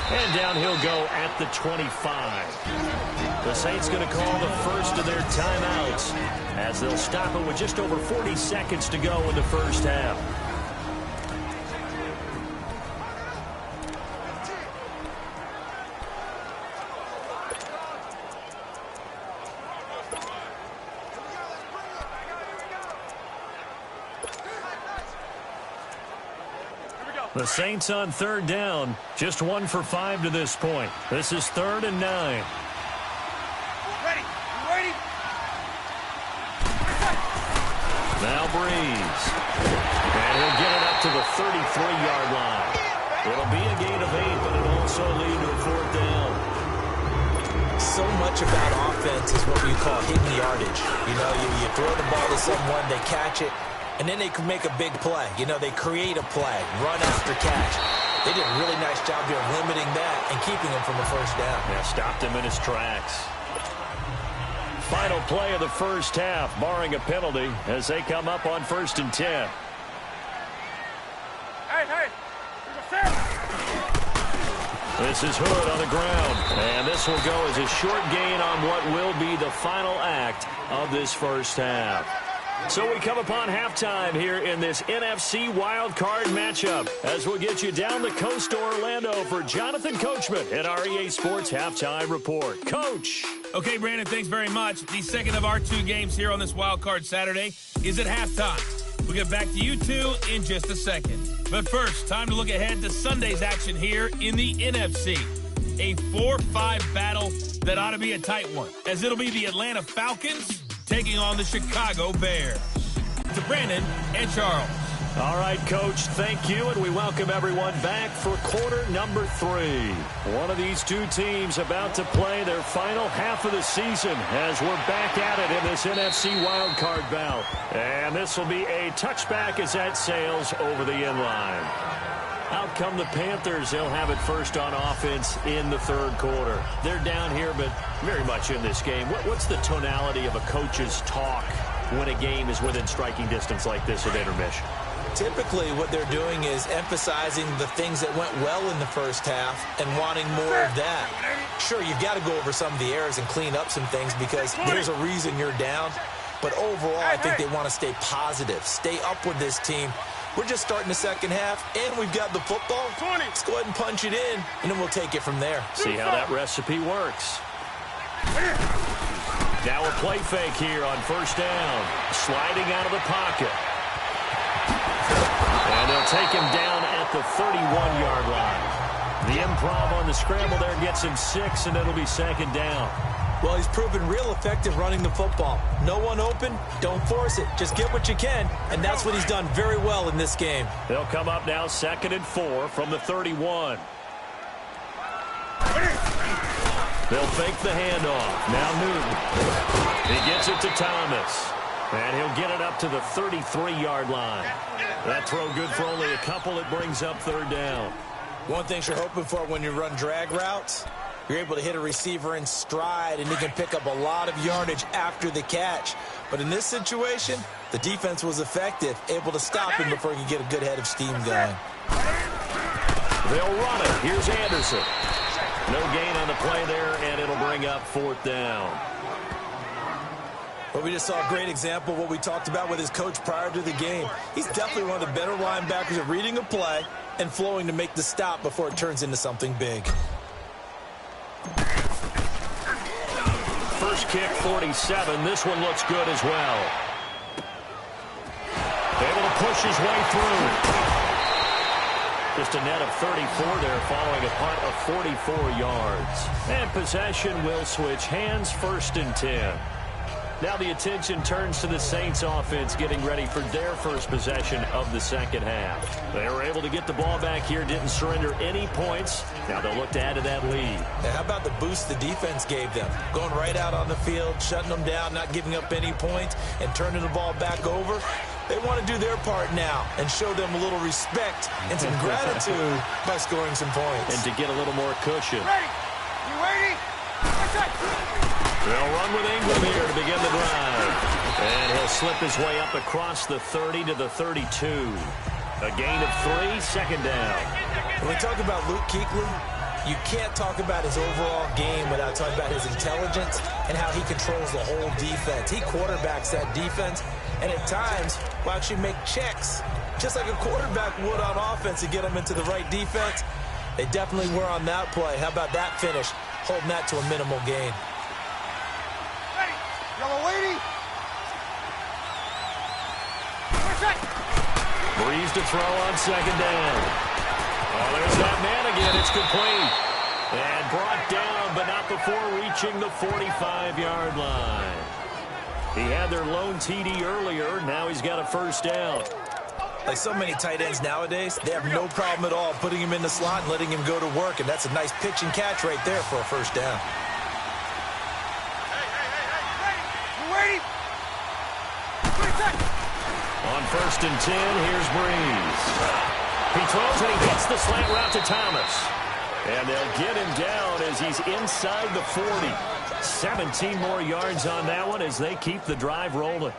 And down he'll go at the 25. The Saints going to call the first of their timeouts as they'll stop it with just over 40 seconds to go in the first half. The Saints on third down, just 1 for 5 to this point. This is 3rd and 9. Ready? Ready? Now Breeze. And he'll get it up to the 33-yard line. It'll be a gain of 8, but it'll also lead to a 4th down. So much about offense is what you call hidden yardage. You know, you throw the ball to someone, they catch it, and then they can make a big play. You know, they create a play, run after catch. They did a really nice job here of limiting that and keeping him from the first down. Yeah, stopped him in his tracks. Final play of the first half, barring a penalty, as they come up on 1st and 10. Hey, This is Hood on the ground, and this will go as a short gain on what will be the final act of this first half. So we come upon halftime here in this NFC Wildcard matchup as we'll get you down the coast to Orlando for Jonathan Coachman at our EA Sports Halftime Report. Coach. Okay, Brandon, thanks very much. The second of our 2 games here on this Wildcard Saturday is at halftime. We'll get back to you two in just a second. But first, time to look ahead to Sunday's action here in the NFC. A 4-5 battle that ought to be a tight one, as it'll be the Atlanta Falcons taking on the Chicago Bears. To Brandon and Charles. All right, Coach, thank you, and we welcome everyone back for quarter number 3. One of these 2 teams about to play their final half of the season as we're back at it in this NFC wildcard bout. And this will be a touchback as that sails over the inline. Out come the Panthers. They'll have it first on offense in the 3rd quarter. They're down here, but very much in this game. What's the tonality of a coach's talk when a game is within striking distance like this at intermission? Typically, what they're doing is emphasizing the things that went well in the first half and wanting more of that. Sure, you've got to go over some of the errors and clean up some things because there's a reason you're down. But overall, I think they want to stay positive, stay up with this team. We're just starting the second half, and we've got the football. Let's go ahead and punch it in, and then we'll take it from there. See how that recipe works. Now a play fake here on first down. Sliding out of the pocket. And they'll take him down at the 31-yard line. The improv on the scramble there gets him 6, and it'll be 2nd down. Well, he's proven real effective running the football. No one open, don't force it. Just get what you can, and that's what he's done very well in this game. They'll come up now 2nd and 4 from the 31. They'll fake the handoff. Now Newton. He gets it to Thomas. And he'll get it up to the 33-yard line. That throw good for only a couple. It brings up 3rd down. One thing you're hoping for when you run drag routes, you're able to hit a receiver in stride, and he can pick up a lot of yardage after the catch. But in this situation, the defense was effective, able to stop him before he could get a good head of steam going. They'll run it. Here's Anderson. No gain on the play there, and it'll bring up 4th down. Well, we just saw a great example of what we talked about with his coach prior to the game. He's definitely one of the better linebackers at reading a play and flowing to make the stop before it turns into something big. First kick, 47. This one looks good as well. Able to push his way through. Just a net of 34 there following a punt of 44 yards. And possession will switch hands, 1st and 10. Now the attention turns to the Saints offense getting ready for their first possession of the 2nd half. They were able to get the ball back here, didn't surrender any points. Now they'll look to add to that lead. Now how about the boost the defense gave them? Going right out on the field, shutting them down, not giving up any points, and turning the ball back over. They want to do their part now and show them a little respect and some gratitude by scoring some points. And to get a little more cushion. Ready? You ready? They'll run with Ingram here to begin the drive. And he'll slip his way up across the 30 to the 32. A gain of 3, 2nd down. When we talk about Luke Kuechly, you can't talk about his overall game without talking about his intelligence and how he controls the whole defense. He quarterbacks that defense, and at times will actually make checks, just like a quarterback would on offense to get them into the right defense. They definitely were on that play. How about that finish? Holding that to a minimal gain. Yellow lady. Breeze to throw on 2nd down. Oh, there's that man again. It's complete. And brought down, but not before reaching the 45-yard line. He had their lone TD earlier. Now he's got a 1st down. Like so many tight ends nowadays, they have no problem at all putting him in the slot and letting him go to work. And that's a nice pitch and catch right there for a 1st down. On 1st and 10, here's Breeze. He throws and he hits the slant route to Thomas. And they'll get him down as he's inside the 40. 17 more yards on that one as they keep the drive rolling.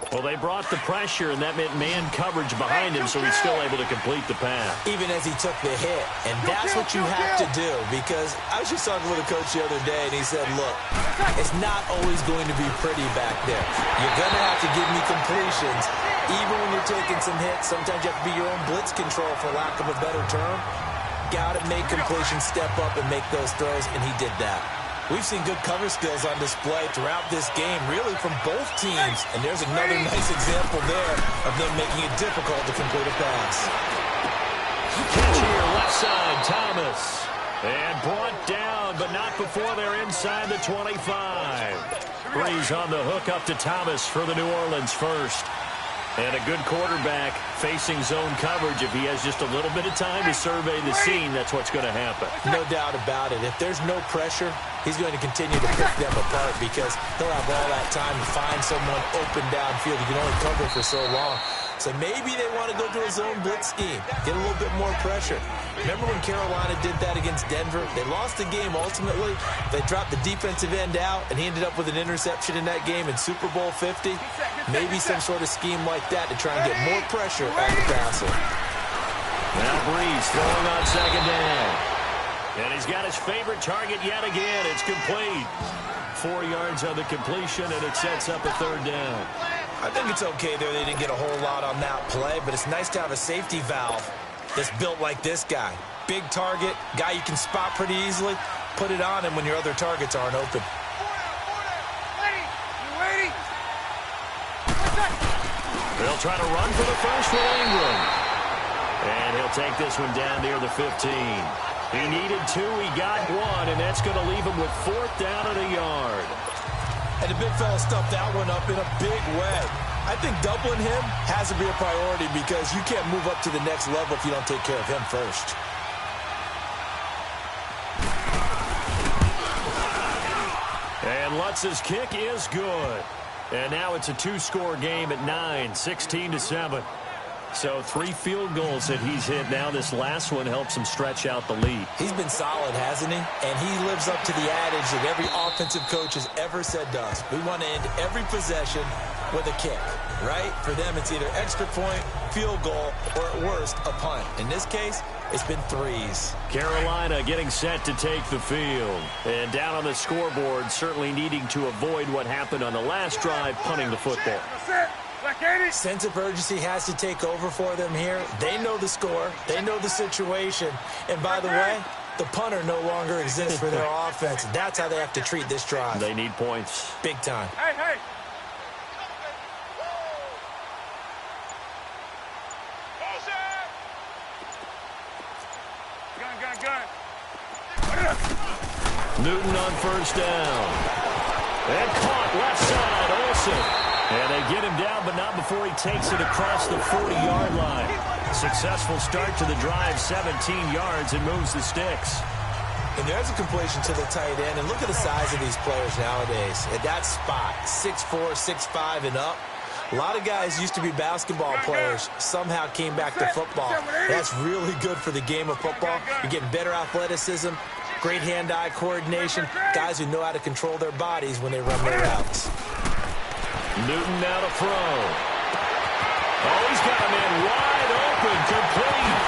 Well, they brought the pressure, and that meant man coverage behind him, so he's still able to complete the pass. Even as he took the hit. And that's what you have to do, because I was just talking with a coach the other day, and he said, look, it's not always going to be pretty back there. You're going to have to give me completions. Even when you're taking some hits, sometimes you have to be your own blitz control, for lack of a better term. Got to make completions, step up, and make those throws, and he did that. We've seen good cover skills on display throughout this game, really from both teams. And there's another nice example there of them making it difficult to complete a pass. Catch here, left side, Thomas. And brought down, but not before they're inside the 25. Breeze on the hook up to Thomas for the New Orleans 1st. And a good quarterback facing zone coverage. If he has just a little bit of time to survey the scene, that's what's going to happen. No doubt about it. If there's no pressure, he's going to continue to pick them apart because he'll have all that time to find someone open downfield. You can only cover for so long. So maybe they want to go to a zone blitz scheme, get a little bit more pressure. Remember when Carolina did that against Denver? They lost the game ultimately. They dropped the defensive end out, and he ended up with an interception in that game in Super Bowl 50. Maybe some sort of scheme like that to try and get more pressure at the passer. Now Breeze throwing on 2nd down. And he's got his favorite target yet again. It's complete. 4 yards on the completion, and it sets up a 3rd down. I think it's okay there. They didn't get a whole lot on that play, but it's nice to have a safety valve that's built like this guy. Big target, guy you can spot pretty easily. Put it on him when your other targets aren't open. They'll try to run for the 1st with Ingram. And he'll take this one down near the 15. He needed 2, he got 1, and that's going to leave him with 4th down and a yard. And the big fella stuffed that one up in a big way. I think doubling him has to be a priority because you can't move up to the next level if you don't take care of him first. And Lutz's kick is good. And now it's a 2-score game at 9, 16-7. So 3 field goals that he's hit. Now this last one helps him stretch out the lead. He's been solid, hasn't he? And he lives up to the adage that every offensive coach has ever said to us. We want to end every possession with a kick, right? For them, it's either extra point, field goal, or at worst, a punt. In this case, it's been 3s. Carolina getting set to take the field. And down on the scoreboard, certainly needing to avoid what happened on the last drive, punting the football. Sense of urgency has to take over for them here. They know the score. They know the situation. And by the way, the punter no longer exists for their offense. That's how they have to treat this drive. They need points. Big time. Hey. Newton on 1st down. And caught left side, Olsen. And they get him down, but not before he takes it across the 40-yard line. Successful start to the drive, 17 yards, and moves the sticks. And there's a completion to the tight end. And look at the size of these players nowadays. At that spot, 6'4", 6'5", and up. A lot of guys used to be basketball players, somehow came back to football. That's really good for the game of football. You're getting better athleticism, great hand-eye coordination, guys who know how to control their bodies when they run their routes. Newton now to throw. Oh, he's got a man wide open, complete.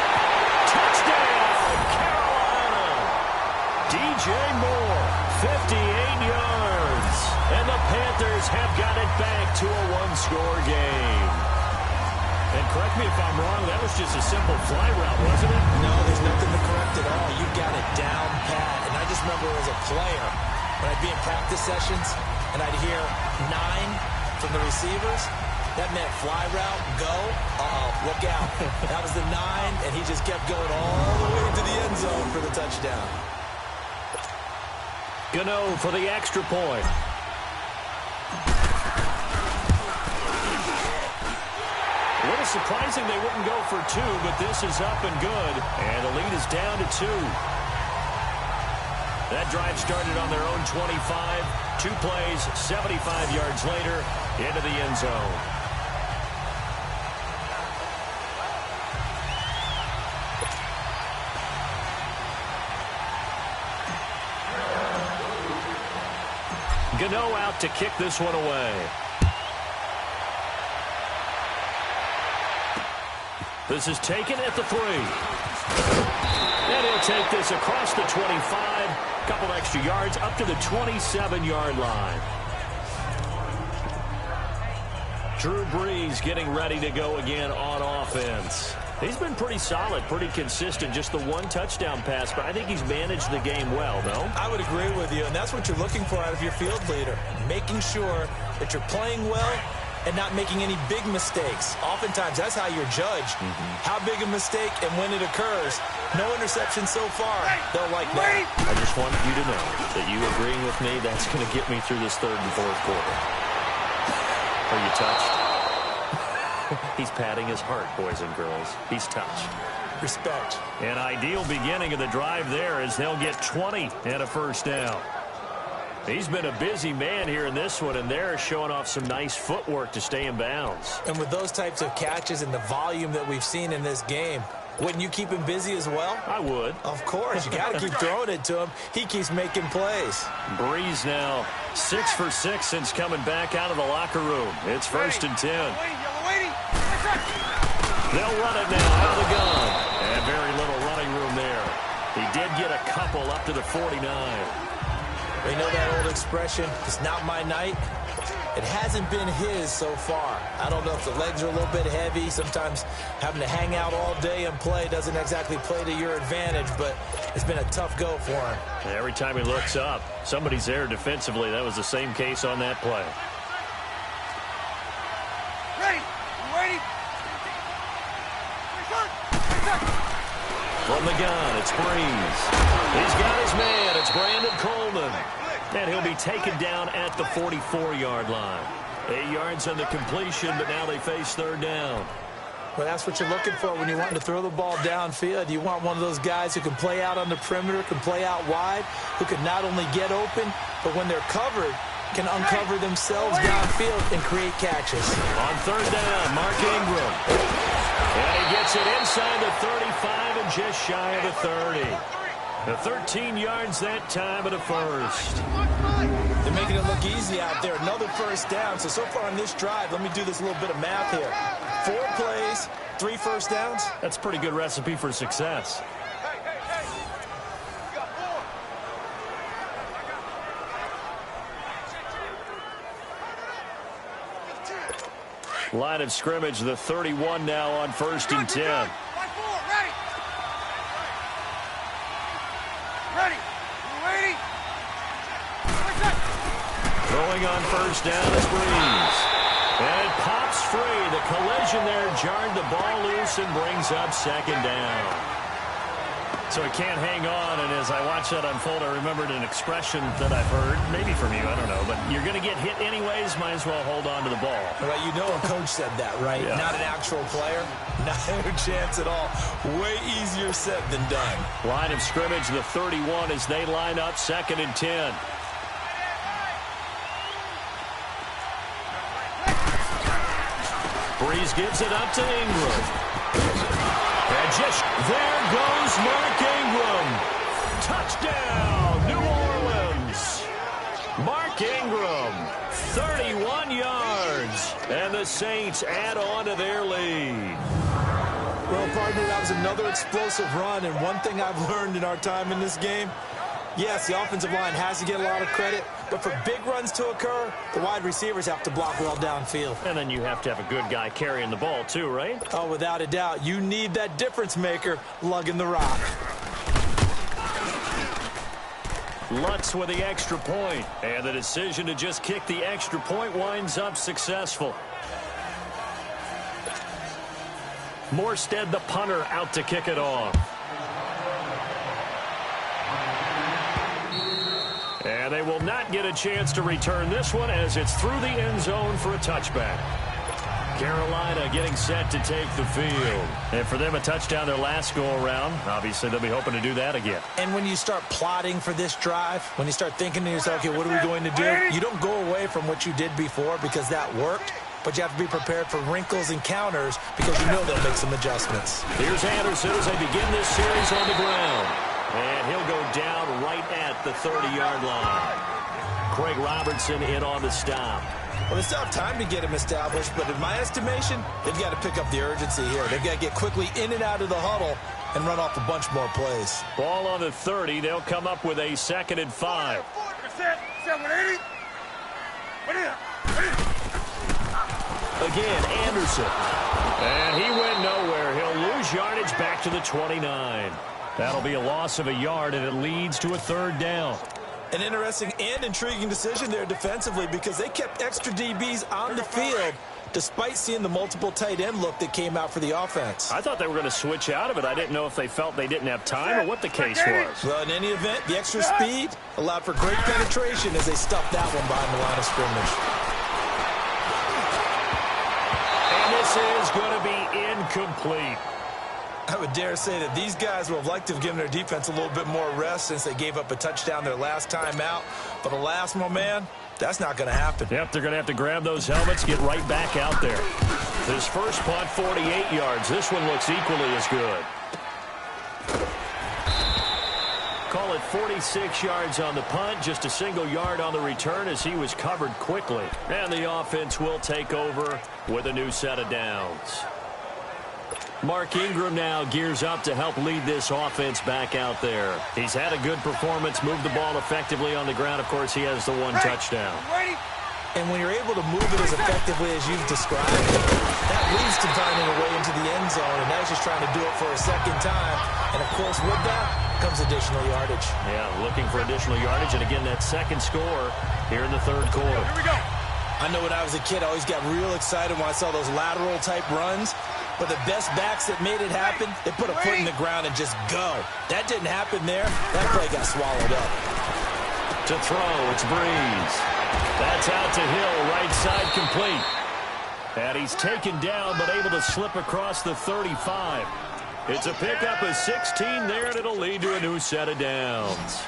Touchdown, Carolina. DJ Moore, 58 yards. And the Panthers have got it back to a 1-score game. And correct me if I'm wrong, that was just a simple fly route, wasn't it? No, there's nothing to correct at all. You got it down pat. And I just remember as a player, when I'd be in practice sessions, and I'd hear 9 from the receivers, that meant fly route, go, look out. That was the 9, and he just kept going all the way to the end zone for the touchdown. Gano for the extra point. A little surprising they wouldn't go for 2, but this is up and good. And the lead is down to 2. That drive started on their own 25. 2 plays, 75 yards later, into the end zone. Gano out to kick this one away. This is taken at the 3. And he'll take this across the 25. Couple extra yards up to the 27-yard line. Drew Brees getting ready to go again on offense. He's been pretty solid, pretty consistent. Just the 1 touchdown pass, but I think he's managed the game well, no? I would agree with you, and that's what you're looking for out of your field leader. Making sure that you're playing well and not making any big mistakes. Oftentimes, that's how you're judged. How big a mistake and when it occurs. No interception so far. They'll like that. I just want you to know that you agreeing with me, that's going to get me through this 3rd and 4th quarter. Are you touched? He's patting his heart, boys and girls. He's touched. Respect. An ideal beginning of the drive there as they'll get 20 and a 1st down. He's been a busy man here in this one, and they're showing off some nice footwork to stay in bounds. And with those types of catches and the volume that we've seen in this game, wouldn't you keep him busy as well? I would. Of course. You got to keep throwing it to him. He keeps making plays. Brees now 6 for 6 since coming back out of the locker room. It's 1st and 10. They'll run it now out of the gun. And very little running room there. He did get a couple up to the 49. We know that old expression, it's not my night. It hasn't been his so far. I don't know if the legs are a little bit heavy. Sometimes having to hang out all day and play doesn't exactly play to your advantage, but it's been a tough go for him. Every time he looks up, somebody's there defensively. That was the same case on that play. From the gun, it's Breeze. He's got his man. It's Brandon Coleman. And he'll be taken down at the 44-yard line. 8 yards on the completion, but now they face third down. Well, that's what you're looking for when you're wanting to throw the ball downfield. You want one of those guys who can play out on the perimeter, can play out wide, who can not only get open, but when they're covered, can uncover themselves downfield and create catches. On third down, Mark Ingram. And he gets it inside the 35 and just shy of the 30. The 13 yards that time of the first. They're making it look easy out there. Another first down. So far on this drive, let me do this little bit of math here. 4 plays, 3 first downs. That's a pretty good recipe for success. Line of scrimmage, the 31 now on 1st and 10. Throwing on first down is Breeze. And it pops free. The collision there jarred the ball loose and brings up second down. So he can't hang on, and as I watch that unfold, I remembered an expression that I've heard, maybe from you, I don't know, but you're going to get hit anyways, might as well hold on to the ball. Well, you know a coach said that, right? Yeah. Not an actual player. Not a chance at all. Way easier said than done. Line of scrimmage, the 31 as they line up 2nd and 10. Breeze gives it up to Ingram. And just there goes Mark Ingram. Touchdown, New Orleans. Mark Ingram, 31 yards. And the Saints add on to their lead. Well, partner, that was another explosive run. And one thing I've learned in our time in this game, yes, the offensive line has to get a lot of credit, but for big runs to occur, the wide receivers have to block well downfield. And then you have to have a good guy carrying the ball too, right? Oh, without a doubt. You need that difference maker lugging the rock. Lutz with the extra point. And the decision to just kick the extra point winds up successful. Morstead, the punter, out to kick it off. And they will not get a chance to return this one as it's through the end zone for a touchback. Carolina getting set to take the field. And for them, a touchdown their last go-around. Obviously, they'll be hoping to do that again. And when you start plotting for this drive, when you start thinking to yourself, okay, what are we going to do? You don't go away from what you did before because that worked. But you have to be prepared for wrinkles and counters because you know they'll make some adjustments. Here's Anderson as they begin this series on the ground. And he'll go down right at the 30-yard line. Craig Robertson in on the stop. Well, they still have time to get him established, but in my estimation, they've got to pick up the urgency here. They've got to get quickly in and out of the huddle and run off a bunch more plays. Ball on the 30. They'll come up with a 2nd and 5. Again, Anderson. And he went nowhere. He'll lose yardage back to the 29. That'll be a loss of a yard, and it leads to a 3rd down. An interesting and intriguing decision there defensively because they kept extra DBs on the field despite seeing the multiple tight end look that came out for the offense. I thought they were going to switch out of it. I didn't know if they felt they didn't have time or what the case was. Well, in any event, the extra speed allowed for great penetration as they stuffed that one behind the line of scrimmage. And this is going to be incomplete. I would dare say that these guys would have liked to have given their defense a little bit more rest since they gave up a touchdown their last time out. But alas, my man, that's not going to happen. Yep, they're going to have to grab those helmets, get right back out there. This first punt, 48 yards. This one looks equally as good. Call it 46 yards on the punt, just a single yard on the return as he was covered quickly. And the offense will take over with a new set of downs. Mark Ingram now gears up to help lead this offense back out there. He's had a good performance, moved the ball effectively on the ground. Of course, he has the one touchdown. And when you're able to move it as effectively as you've described, that leads to finding a way into the end zone, and now he's just trying to do it for a second time. And, of course, with that comes additional yardage. Yeah, looking for additional yardage, and again, that second score here in the 3rd quarter. Here we go. I know when I was a kid, I always got real excited when I saw those lateral type runs. But the best backs that made it happen, they put a foot in the ground and just go. That didn't happen there. That play got swallowed up. To throw, it's Breeze. That's out to Hill, right side complete. And he's taken down, but able to slip across the 35. It's a pickup of 16 there, and it'll lead to a new set of downs.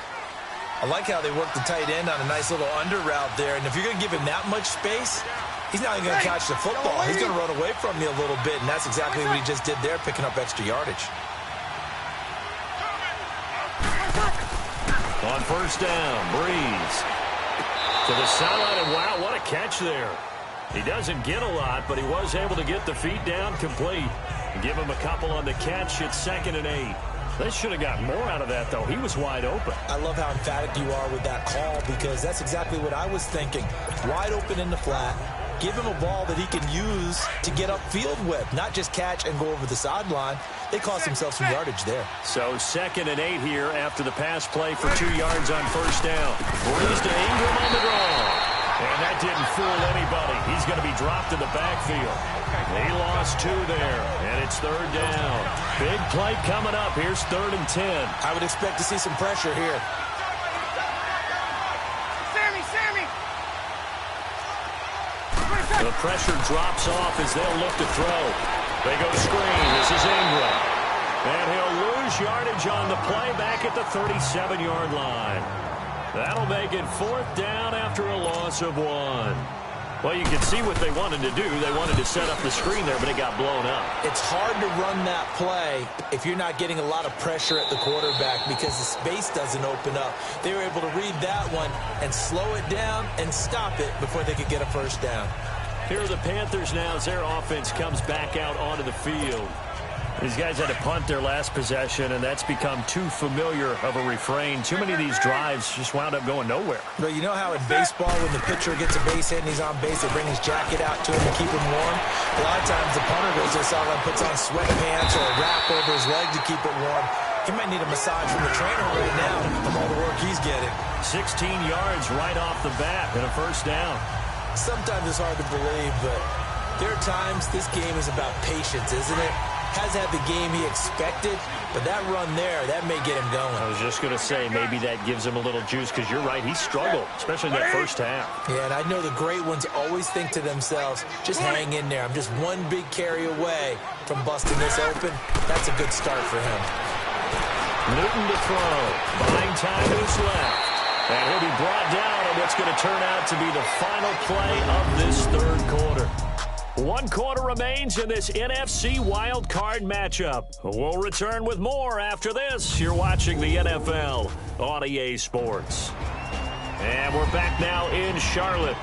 I like how they work the tight end on a nice little under route there. And if you're going to give him that much space, he's not even going to catch the football. He's going to run away from you a little bit, and that's exactly what he just did there, picking up extra yardage. On first down, Breeze. To the sideline, and wow, what a catch there. He doesn't get a lot, but he was able to get the feet down complete. Give him a couple on the catch. It's 2nd and 8. They should have gotten more out of that, though. He was wide open. I love how emphatic you are with that call, because that's exactly what I was thinking. Wide open in the flat. Give him a ball that he can use to get upfield with, not just catch and go over the sideline. They cost themselves some yardage there. So 2nd and 8 here after the pass play for 2 yards on first down. Breeze to Ingram on the draw. And that didn't fool anybody. He's going to be dropped in the backfield. He lost 2 there, and it's 3rd down. Big play coming up. Here's 3rd and 10. I would expect to see some pressure here. Sammy! The pressure drops off as they'll look to throw. They go screen. This is Ingram. And he'll lose yardage on the play back at the 37-yard line. That'll make it 4th down after a loss of 1. Well, you can see what they wanted to do. They wanted to set up the screen there, but it got blown up. It's hard to run that play if you're not getting a lot of pressure at the quarterback because the space doesn't open up. They were able to read that one and slow it down and stop it before they could get a first down. Here are the Panthers now as their offense comes back out onto the field. These guys had to punt their last possession, and that's become too familiar of a refrain. Too many of these drives just wound up going nowhere. Well, you know how in baseball when the pitcher gets a base hit and he's on base, they bring his jacket out to him to keep him warm? A lot of times the punter goes to the sideline, puts on sweatpants or a wrap over his leg to keep it warm. He might need a massage from the trainer right now from all the work he's getting. 16 yards right off the bat and a first down. Sometimes it's hard to believe, but there are times this game is about patience, isn't it? Hasn't had the game he expected, but that run there, that may get him going. I was just going to say, maybe that gives him a little juice, because you're right, he struggled, especially in that first half. Yeah, and I know the great ones always think to themselves, just hang in there. I'm just one big carry away from busting this open. That's a good start for him. Newton to throw. Buying time is left. And he'll be brought down on what's going to turn out to be the final play of this 3rd quarter. 1 quarter remains in this NFC Wildcard matchup. We'll return with more after this. You're watching the NFL on EA Sports. And we're back now in Charlotte.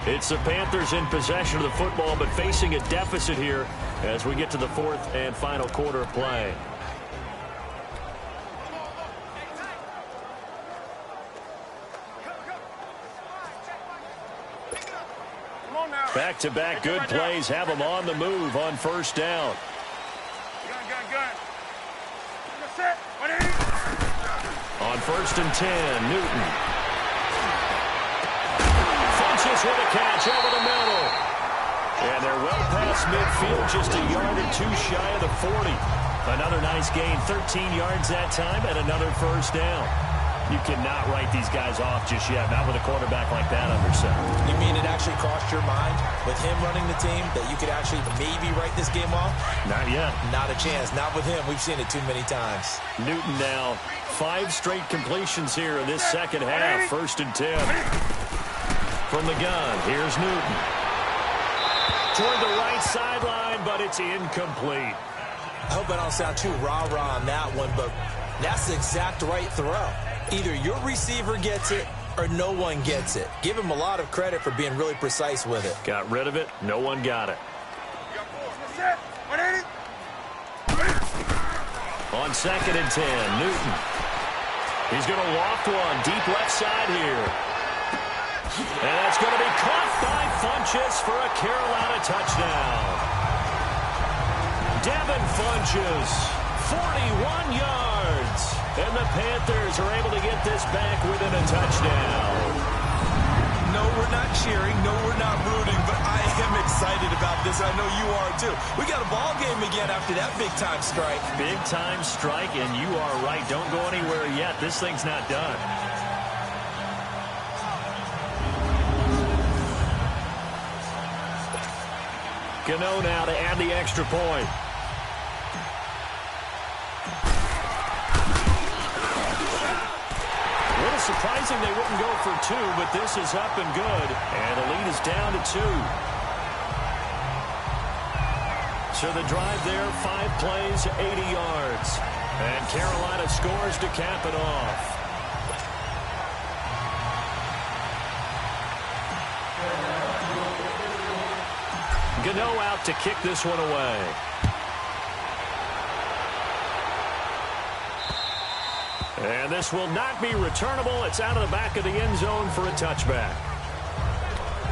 It's the Panthers in possession of the football, but facing a deficit here as we get to the 4th and final quarter of play. Back-to-back good plays have them on the move on first down. On 1st and 10, Newton. Funches with a catch over the middle. And they're well past midfield, just a yard or 2 shy of the 40. Another nice gain, 13 yards that time, and another first down. You cannot write these guys off just yet, not with a quarterback like that under center. You mean it actually crossed your mind with him running the team that you could actually maybe write this game off? Not yet. Not a chance. Not with him. We've seen it too many times. Newton now, 5 straight completions here in this second half. 1st and 10. From the gun, here's Newton. Toward the right sideline, but it's incomplete. I hope I don't sound too rah-rah on that one, but that's the exact right throw. Either your receiver gets it or no one gets it. Give him a lot of credit for being really precise with it. Got rid of it. No one got it. On 2nd and 10, Newton. He's going to loft one deep left side here. And that's going to be caught by Funches for a Carolina touchdown. Devin Funches, 41 yards. And the Panthers are able to get this back within a touchdown. No we're not cheering. No, we're not rooting. But I am excited about this. I know you are, too. We got a ball game again after that big-time strike. Big-time strike, and you are right. Don't go anywhere yet. This thing's not done. Gano now to add the extra point. A little surprising they wouldn't go for two, but this is up and good. And the lead is down to 2. So the drive there, 5 plays, 80 yards. And Carolina scores to cap it off. Gano out to kick this one away. And this will not be returnable. It's out of the back of the end zone for a touchback.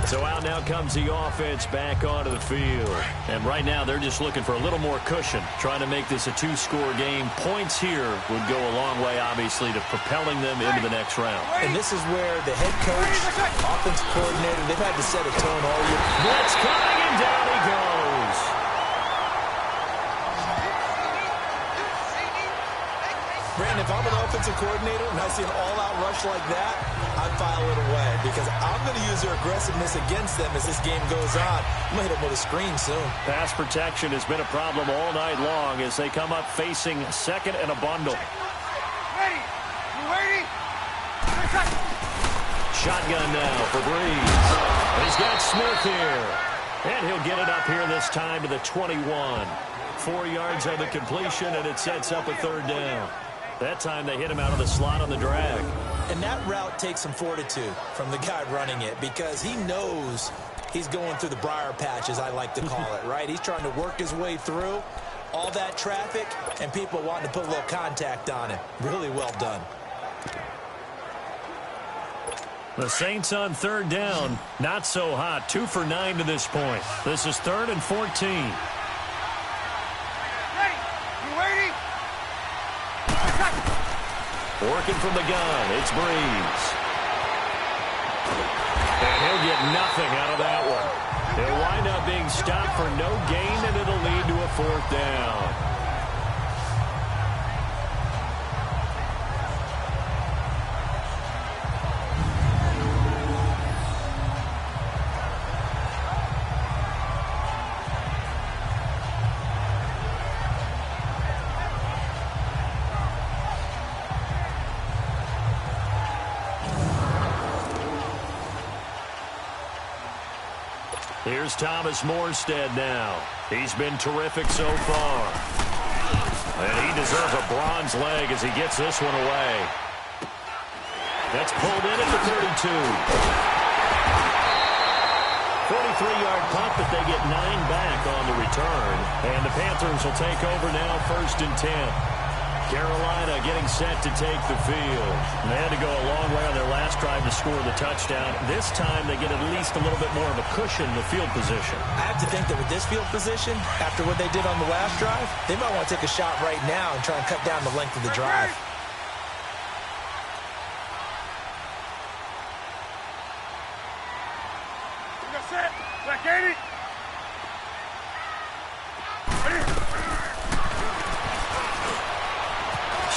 So out now comes the offense back onto the field. And right now they're just looking for a little more cushion, trying to make this a 2-score game. Points here would go a long way, obviously, to propelling them into the next round. And this is where the head coach, offensive coordinator, they've had to set a tone all year. Blitz coming, and down he goes. Brandon, if I'm an offensive coordinator and I see an all-out rush like that, I'd file it away because I'm going to use their aggressiveness against them as this game goes on. I'm going to hit them with a screen soon. Pass protection has been a problem all night long as they come up facing second and a bundle. Ready? You ready? Shotgun now for Breeze. He's got Smith here. And he'll get it up here this time to the 21. 4 yards on the completion, and it sets up a 3rd down. That time they hit him out of the slot on the drag. And that route takes some fortitude from the guy running it because he knows he's going through the briar patch, as I like to call it, right? He's trying to work his way through all that traffic and people wanting to put a little contact on him. Really well done. The Saints on 3rd down. Not so hot. 2 for 9 to this point. This is 3rd and 14. Ready? You ready? Working from the gun, it's Breeze. And he'll get nothing out of that one. He'll wind up being stopped for no gain, and it'll lead to a 4th down. Here's Thomas Morstead now. He's been terrific so far. And he deserves a bronze leg as he gets this one away. That's pulled in at the 32. 43-yard punt, but they get 9 back on the return. And the Panthers will take over now, 1st and 10. Carolina getting set to take the field. They had to go a long way on their last drive to score the touchdown. This time they get at least a little bit more of a cushion in the field position. I have to think that with this field position, after what they did on the last drive, they might want to take a shot right now and try and cut down the length of the drive. That's it. Black 80.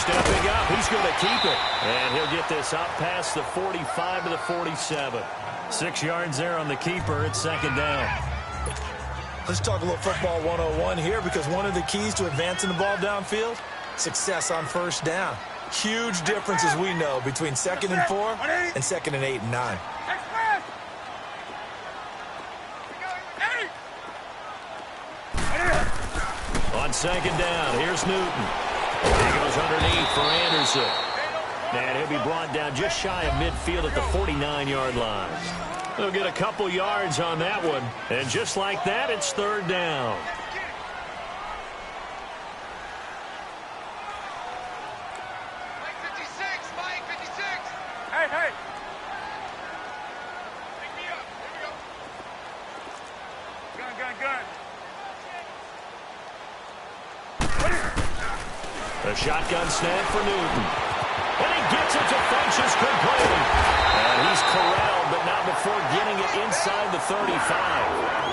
Stepping up, he's going to keep it. And he'll get this up past the 45 to the 47. 6 yards there on the keeper. It's 2nd down. Let's talk a little football 101 here because one of the keys to advancing the ball downfield, success on 1st down. Huge difference, as we know, between 2nd and 4 and 2nd and 8 and 9. On 2nd down, here's Newton. He goes underneath for Anderson. And he'll be brought down just shy of midfield at the 49-yard line. They'll get a couple yards on that one. And just like that, it's 3rd down. Mike 56, Mike 56. Hey, hey. Pick me up. Here we go. Gun. A shotgun snap for Newton. And he gets it to Funchess complete. And he's corralled, but not before before getting it inside the 35.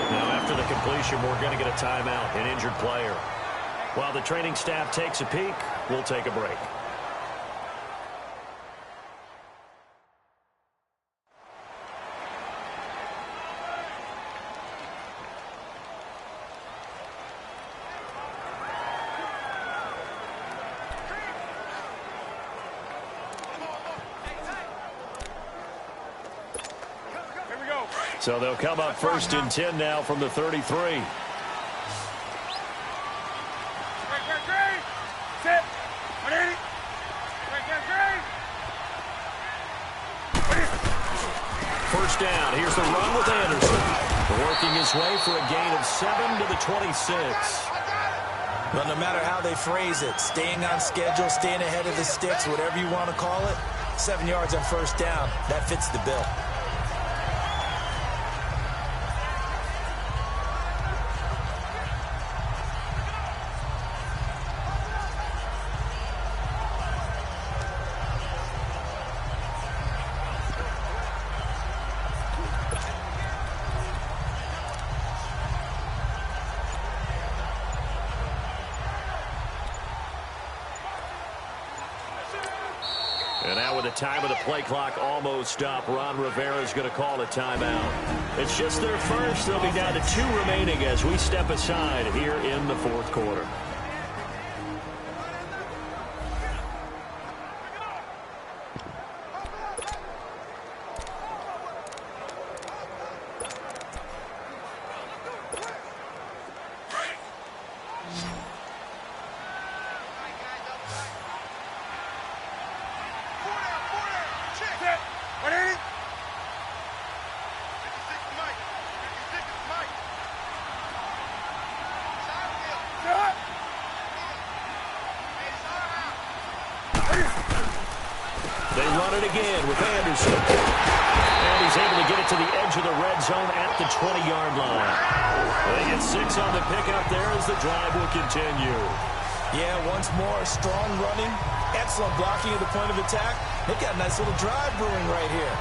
Now, after the completion, we're going to get a timeout, an injured player. While the training staff takes a peek, we'll take a break. So they'll come up 1st and 10 now from the 33. Sit. 180. First down. Here's the run with Anderson. Working his way for a gain of 7 to the 26. Well, no matter how they phrase it, staying on schedule, staying ahead of the sticks, whatever you want to call it, 7 yards on first down, that fits the bill. And now with the time of the play clock almost stopped, Ron Rivera is going to call a timeout. It's just their first. They'll be down to 2 remaining as we step aside here in the 4th quarter. They run it again with Anderson. And he's able to get it to the edge of the red zone at the 20-yard line. They get 6 on the pickup there as the drive will continue. Yeah, once more, strong running, excellent blocking at the point of attack. They've got a nice little drive brewing right here.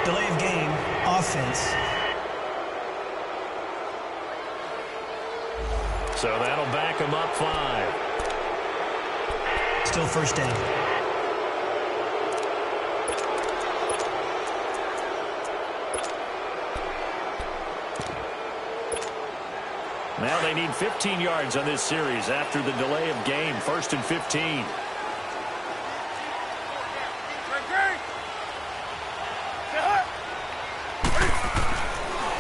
Delay of game, offense. So that'll back them up 5. Still first down. Now they need 15 yards on this series after the delay of game. 1st and 15.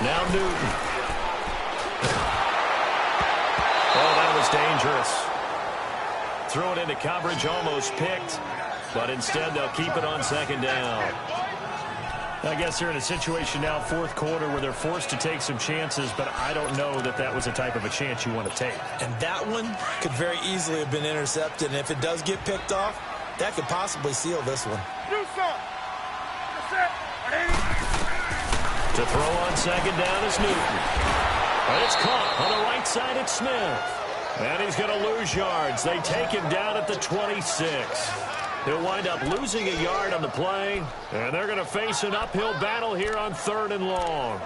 Now Newton. Oh, that was dangerous. Throw it into coverage, almost picked. But instead, they'll keep it on 2nd down. I guess they're in a situation now, 4th quarter, where they're forced to take some chances, but I don't know that that was the type of a chance you want to take. And that one could very easily have been intercepted, and if it does get picked off, that could possibly seal this one. To throw on 2nd down is Newton. And it's caught on the right side. It's Smith. And he's going to lose yards. They take him down at the 26. He'll wind up losing a yard on the play. And they're going to face an uphill battle here on 3rd and long.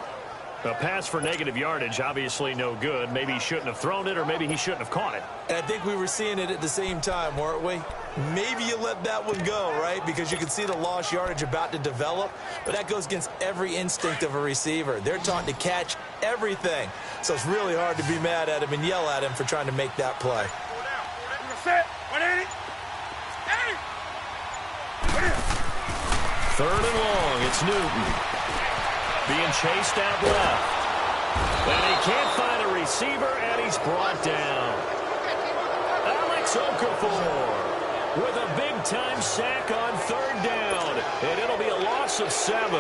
A pass for negative yardage, obviously no good. Maybe he shouldn't have thrown it, or maybe he shouldn't have caught it. And I think we were seeing it at the same time, weren't we? Maybe you let that one go, right? Because you can see the lost yardage about to develop. But that goes against every instinct of a receiver. They're taught to catch everything. So it's really hard to be mad at him and yell at him for trying to make that play. 3rd and long. It's Newton. Being chased out left. And he can't find a receiver, and he's brought down. Alex Okafor with a big-time sack on third down, and it'll be a loss of 7.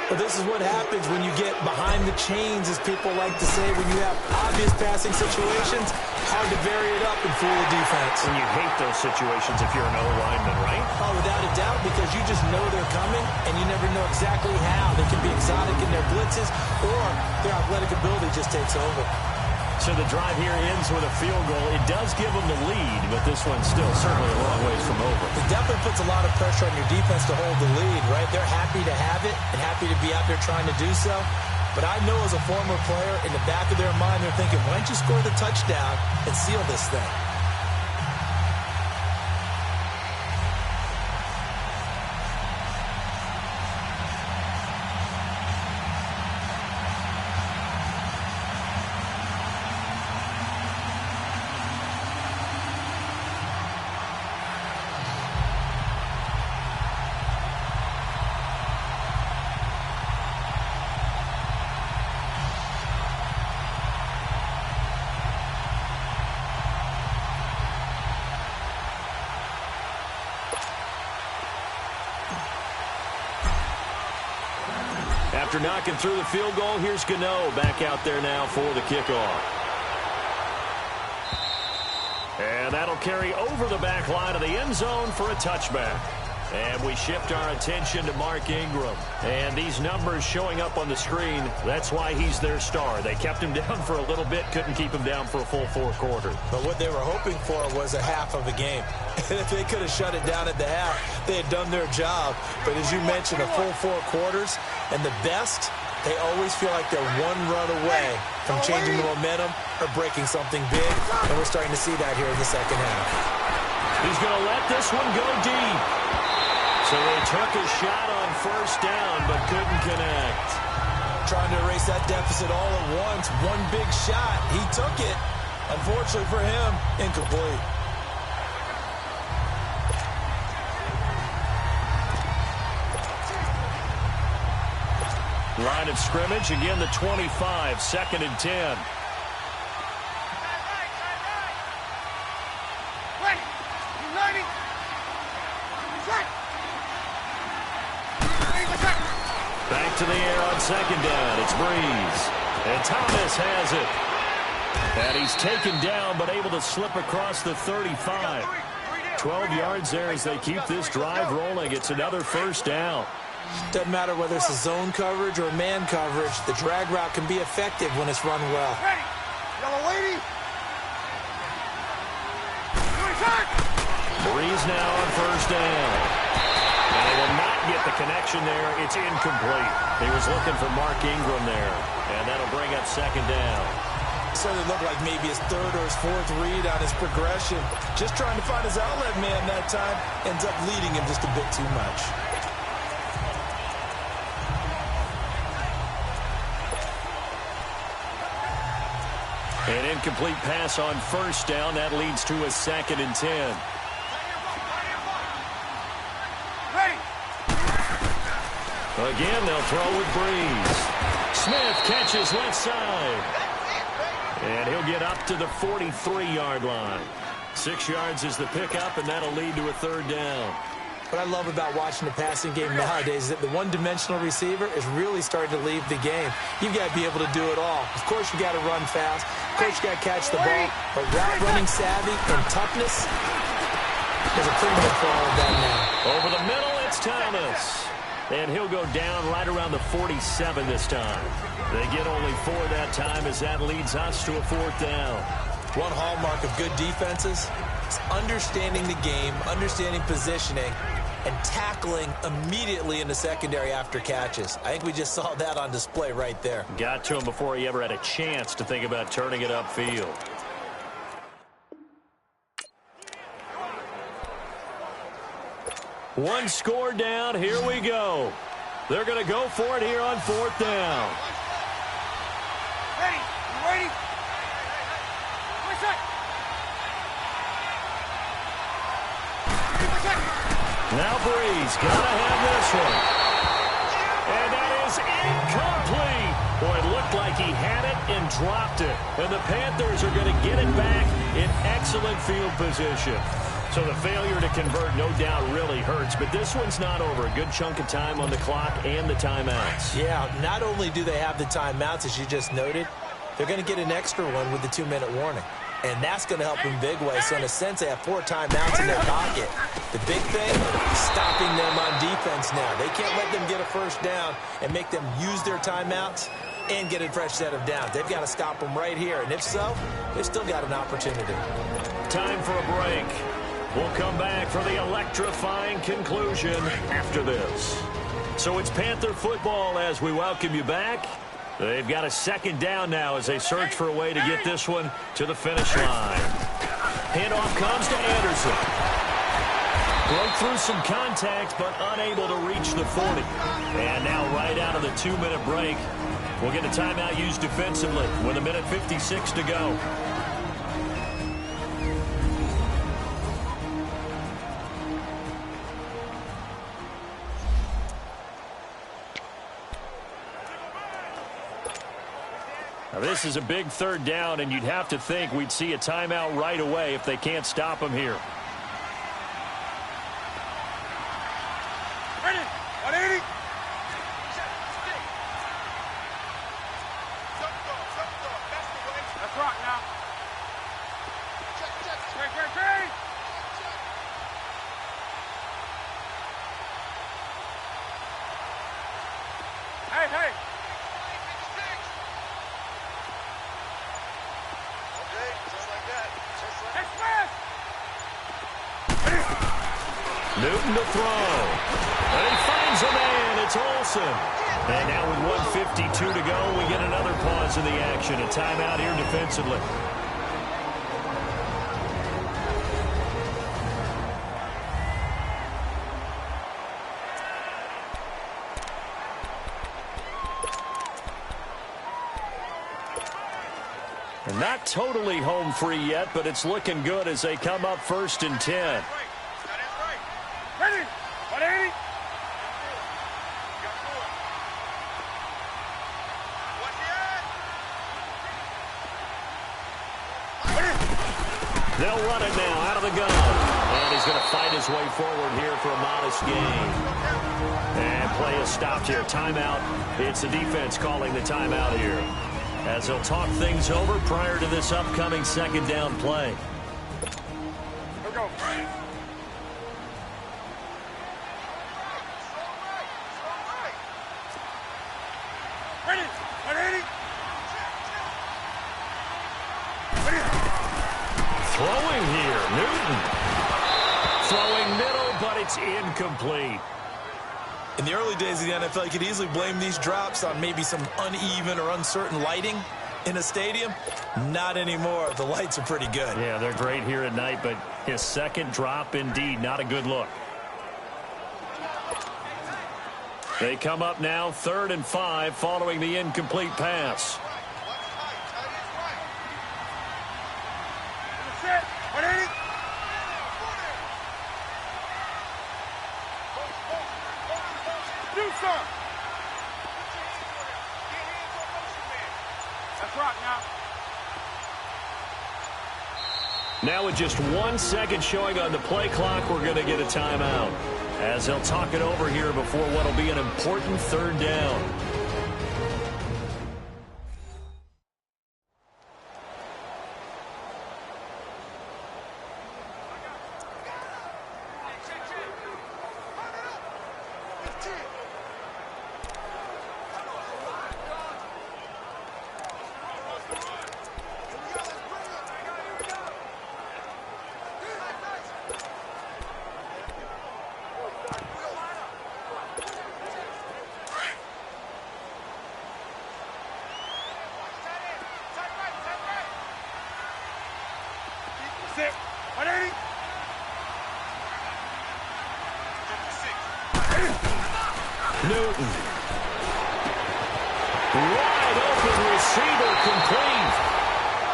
Well, this is what happens when you get behind the chains, as people like to say. When you have obvious passing situations, hard to vary it up and fool the defense. And you hate those situations if you're an O-lineman, right? Oh, without a doubt, because you just know they're coming, and you never know exactly how. They can be exotic in their blitzes, or their athletic ability just takes over. So the drive here ends with a field goal. It does give them the lead, but this one's still certainly a long ways from over. It definitely puts a lot of pressure on your defense to hold the lead, right? They're happy to have it and happy to be out there trying to do so. But I know as a former player, in the back of their mind, they're thinking, why don't you score the touchdown and seal this thing? After knocking through the field goal, here's Gano back out there now for the kickoff. And that'll carry over the back line of the end zone for a touchback. And we shift our attention to Mark Ingram. And these numbers showing up on the screen, that's why he's their star. They kept him down for a little bit, couldn't keep him down for a full 4 quarters. But what they were hoping for was a half of a game. If they could have shut it down at the half, they had done their job. But as you mentioned, a full 4 quarters, and the best, they always feel like they're one run away from changing the momentum or breaking something big. And we're starting to see that here in the second half. He's going to let this one go deep. So they took a shot on first down, but couldn't connect. Trying to erase that deficit all at once. One big shot. He took it. Unfortunately for him, incomplete. Line of scrimmage, again the 25, 2nd and 10. Back to the air on 2nd down. It's Breeze. And Thomas has it. And he's taken down, but able to slip across the 35. 12 yards there as they keep this drive rolling. It's another first down. Doesn't matter whether it's a zone coverage or man coverage. The drag route can be effective when it's run well. Yellow lady. Breeze now on first down. And they will not get the connection there. It's incomplete. He was looking for Mark Ingram there. And that'll bring up 2nd down. So it looked like maybe his 3rd or his 4th read on his progression. Just trying to find his outlet man that time. Ends up leading him just a bit too much. An incomplete pass on first down. That leads to a 2nd and 10. Again, they'll throw with Breeze. Smith catches left side. And he'll get up to the 43-yard line. 6 yards is the pickup, and that'll lead to a 3rd down. What I love about watching the passing game nowadays is that the one-dimensional receiver is really starting to leave the game. You've got to be able to do it all. Of course, you got to run fast. Of course, you got to catch the ball. But route running savvy and toughness, there's a premium for all of that now. Over the middle, it's Thomas. And he'll go down right around the 47 this time. They get only 4 that time as that leads us to a 4th down. One hallmark of good defenses is understanding the game, understanding positioning, and tackling immediately in the secondary after catches. I think we just saw that on display right there. Got to him before he ever had a chance to think about turning it upfield. One score down. Here we go. They're going to go for it here on 4th down. Ready? You ready? Now Breeze gotta have this one. And that is incomplete. Boy, it looked like he had it and dropped it. And the Panthers are going to get it back in excellent field position. So the failure to convert, no doubt, really hurts. But this one's not over. A good chunk of time on the clock and the timeouts. Yeah, not only do they have the timeouts, as you just noted, they're going to get an extra one with the 2-minute warning. And that's going to help in big way. So in a sense, they have 4 timeouts in their pocket. The big thing, stopping them on defense now. They can't let them get a first down and make them use their timeouts and get a fresh set of downs. They've got to stop them right here. And if so, they've still got an opportunity. Time for a break. We'll come back for the electrifying conclusion after this. So it's Panther football as we welcome you back. They've got a second down now as they search for a way to get this one to the finish line. Handoff comes to Anderson. Broke through some contact, but unable to reach the 40. And now right out of the 2-minute break, we'll get a timeout used defensively with 1:56 to go. Now, this is a big third down, and you'd have to think we'd see a timeout right away if they can't stop him here. Ready? 180. That's right now. Great. Hey. Newton to throw. And he finds a man. It's Olsen. And now with 1:52 to go, we get another pause in the action. A timeout here defensively. And not totally home free yet, but it's looking good as they come up 1st and 10. Ready? 180. They'll run it now out of the gun. And he's going to fight his way forward here for a modest gain. And play is stopped here. Timeout. It's the defense calling the timeout here, as they'll talk things over prior to this upcoming second down play. Here we go. Ready? 180. Throwing here, Newton. Throwing middle, but it's incomplete. In the early days of the NFL, you could easily blame these drops on maybe some uneven or uncertain lighting in a stadium. Not anymore. The lights are pretty good. Yeah, they're great here at night, but his second drop, indeed, not a good look. They come up now 3rd and 5 following the incomplete pass. Set. 180. Do some. That's right now. Now with just 1 second showing on the play clock, we're going to get a timeout, as they'll talk it over here before what will be an important 3rd down. Set. 180. Newton. Wide open receiver, complete.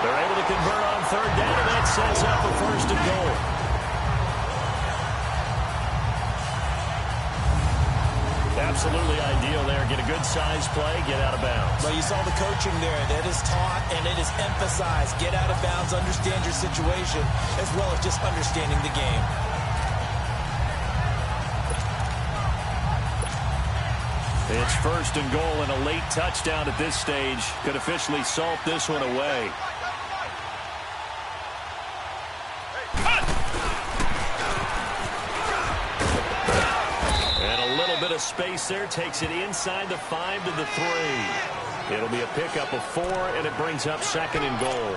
They're able to convert on 3rd down, and that sets up a 1st and goal. Absolutely ideal there. Get a good size play, get out of bounds. Well, you saw the coaching there. That is taught and it is emphasized. Get out of bounds, understand your situation, as well as just understanding the game. It's first and goal, and a late touchdown at this stage could officially salt this one away. And a little bit of space there takes it inside the 5 to the 3. It'll be a pickup of 4, and it brings up second and goal.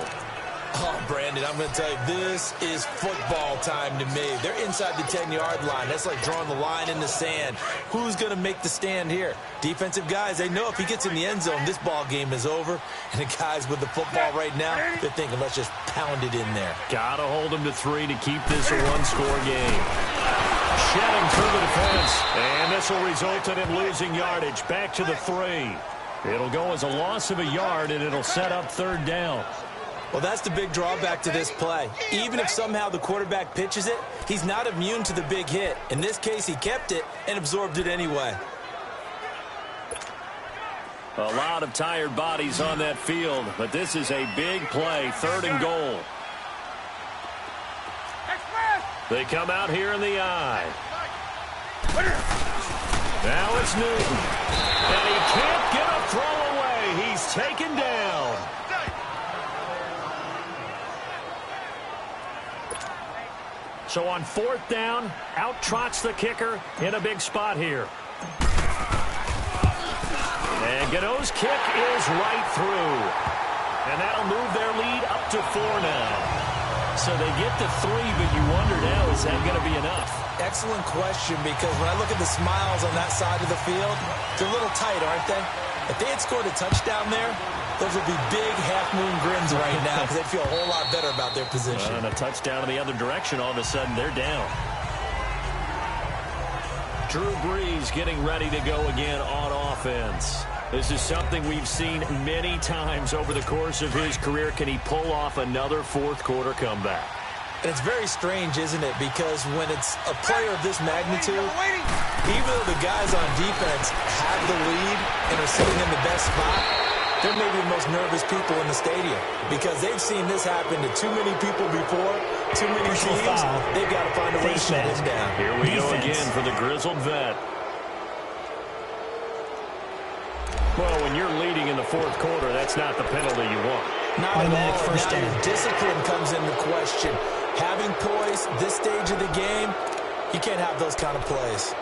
Oh, Brandon, I'm going to tell you, this is football time to me. They're inside the 10-yard line. That's like drawing the line in the sand. Who's going to make the stand here? Defensive guys, they know if he gets in the end zone, this ball game is over. And the guys with the football right now, they're thinking, let's just pound it in there. Got to hold them to 3 to keep this a one-score game. Shedding through the defense, and this will result in him losing yardage. Back to the 3. It'll go as a loss of a yard, and it'll set up third down. Well, that's the big drawback to this play. Even if somehow the quarterback pitches it, he's not immune to the big hit. In this case, he kept it and absorbed it anyway. A lot of tired bodies on that field, but this is a big play, third and goal. They come out here in the eye. Now it's Newton. And he can't get a throw away. He's taken down. So on fourth down, out trots the kicker in a big spot here. And Gano's kick is right through. And that'll move their lead up to 4 now. So they get to 3, but you wonder now, is that going to be enough? Excellent question, because when I look at the smiles on that side of the field, they're a little tight, aren't they? If they had scored a touchdown there, those would be big half-moon grins right now because they'd feel a whole lot better about their position. And a touchdown in the other direction, all of a sudden they're down. Drew Brees getting ready to go again on offense. This is something we've seen many times over the course of his career. Can he pull off another fourth-quarter comeback? And it's very strange, isn't it? Because when it's a player of this magnitude, even though the guys on defense have the lead and are sitting in the best spot, they're maybe the most nervous people in the stadium because they've seen this happen to too many people before, too many teams. They've got to find a way to shut him down. Here we go again for the grizzled vet. Well, when you're leading in the fourth quarter, that's not the penalty you want. Not at all. First down. Discipline comes into question. Having poise this stage of the game, you can't have those kind of plays.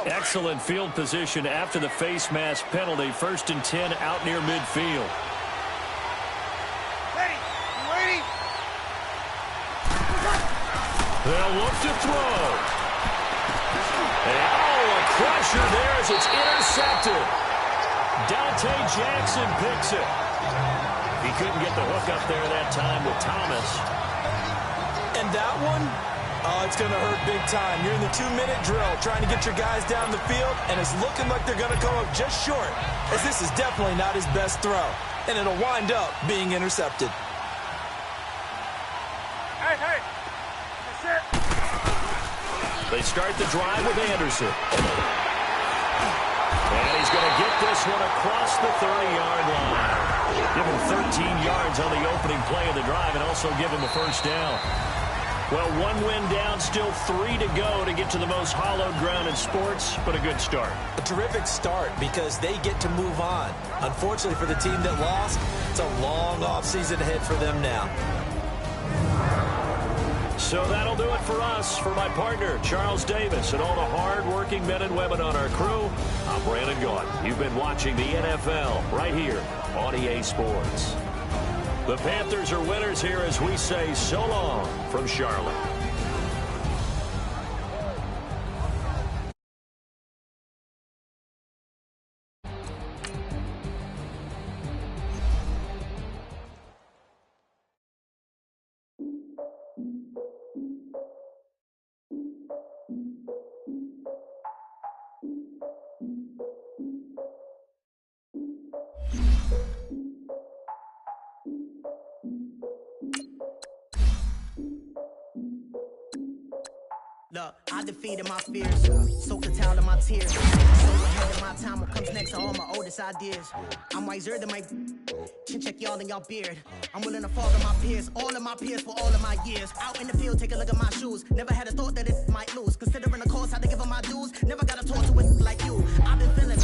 Excellent field position after the face mask penalty. 1st and 10 out near midfield. Ready? They'll look to throw. And, a pressure there as it's intercepted. Dante Jackson picks it. He couldn't get the hook up there that time with Thomas. And that one, it's going to hurt big time. You're in the 2-minute drill trying to get your guys down the field, and it's looking like they're going to come up just short, as this is definitely not his best throw, and it'll wind up being intercepted. Hey. That's it. They start the drive with Anderson. And he's going to get this one across the 30-yard line. Give him 13 yards on the opening play of the drive and also give him a first down. Well, 1 win down, still 3 to go to get to the most hallowed ground in sports, but a good start. A terrific start because they get to move on. Unfortunately for the team that lost, it's a long offseason ahead for them now. So that'll do it for us. For my partner, Charles Davis, and all the hard-working men and women on our crew, I'm Brandon Gaudin. You've been watching the NFL right here on EA Sports. The Panthers are winners here as we say so long from Charlotte. I defeated my fears, soaked the towel in my tears. So ahead of my time, what comes next are all my oldest ideas. I'm wiser than my chin check y'all in y'all beard. I'm willing to fall to my peers, all of my peers for all of my years. Out in the field, take a look at my shoes. Never had a thought that it might lose. Considering the cost, how to give them my dues. Never got to talk to it like you. I've been feeling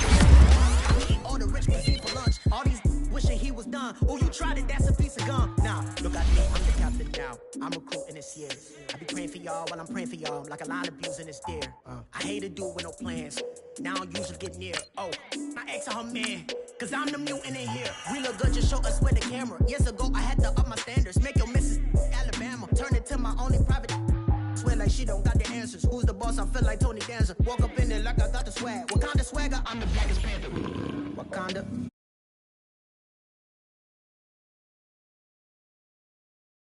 eat all the rich cuisine for lunch. All these wishing he was done. Oh, you tried it, that's a piece of gum. Nah, look at me, I'm the captain now. I'm recruiting this year. I be praying for y'all while I'm praying for y'all. Like a line abusing this deer. I hate to do with no plans. Now I usually get near. Oh, my ex are her man. Cause I'm the mutant in here. We look good, just show us where the camera. Years ago, I had to up my standards. Make your missus Alabama. Turn it to my only private. Swear like she don't got the answers. Who's the boss? I feel like Tony Danza. Walk up in there like I got the swag. What kind of swagger? I'm the blackest panther. Wakanda.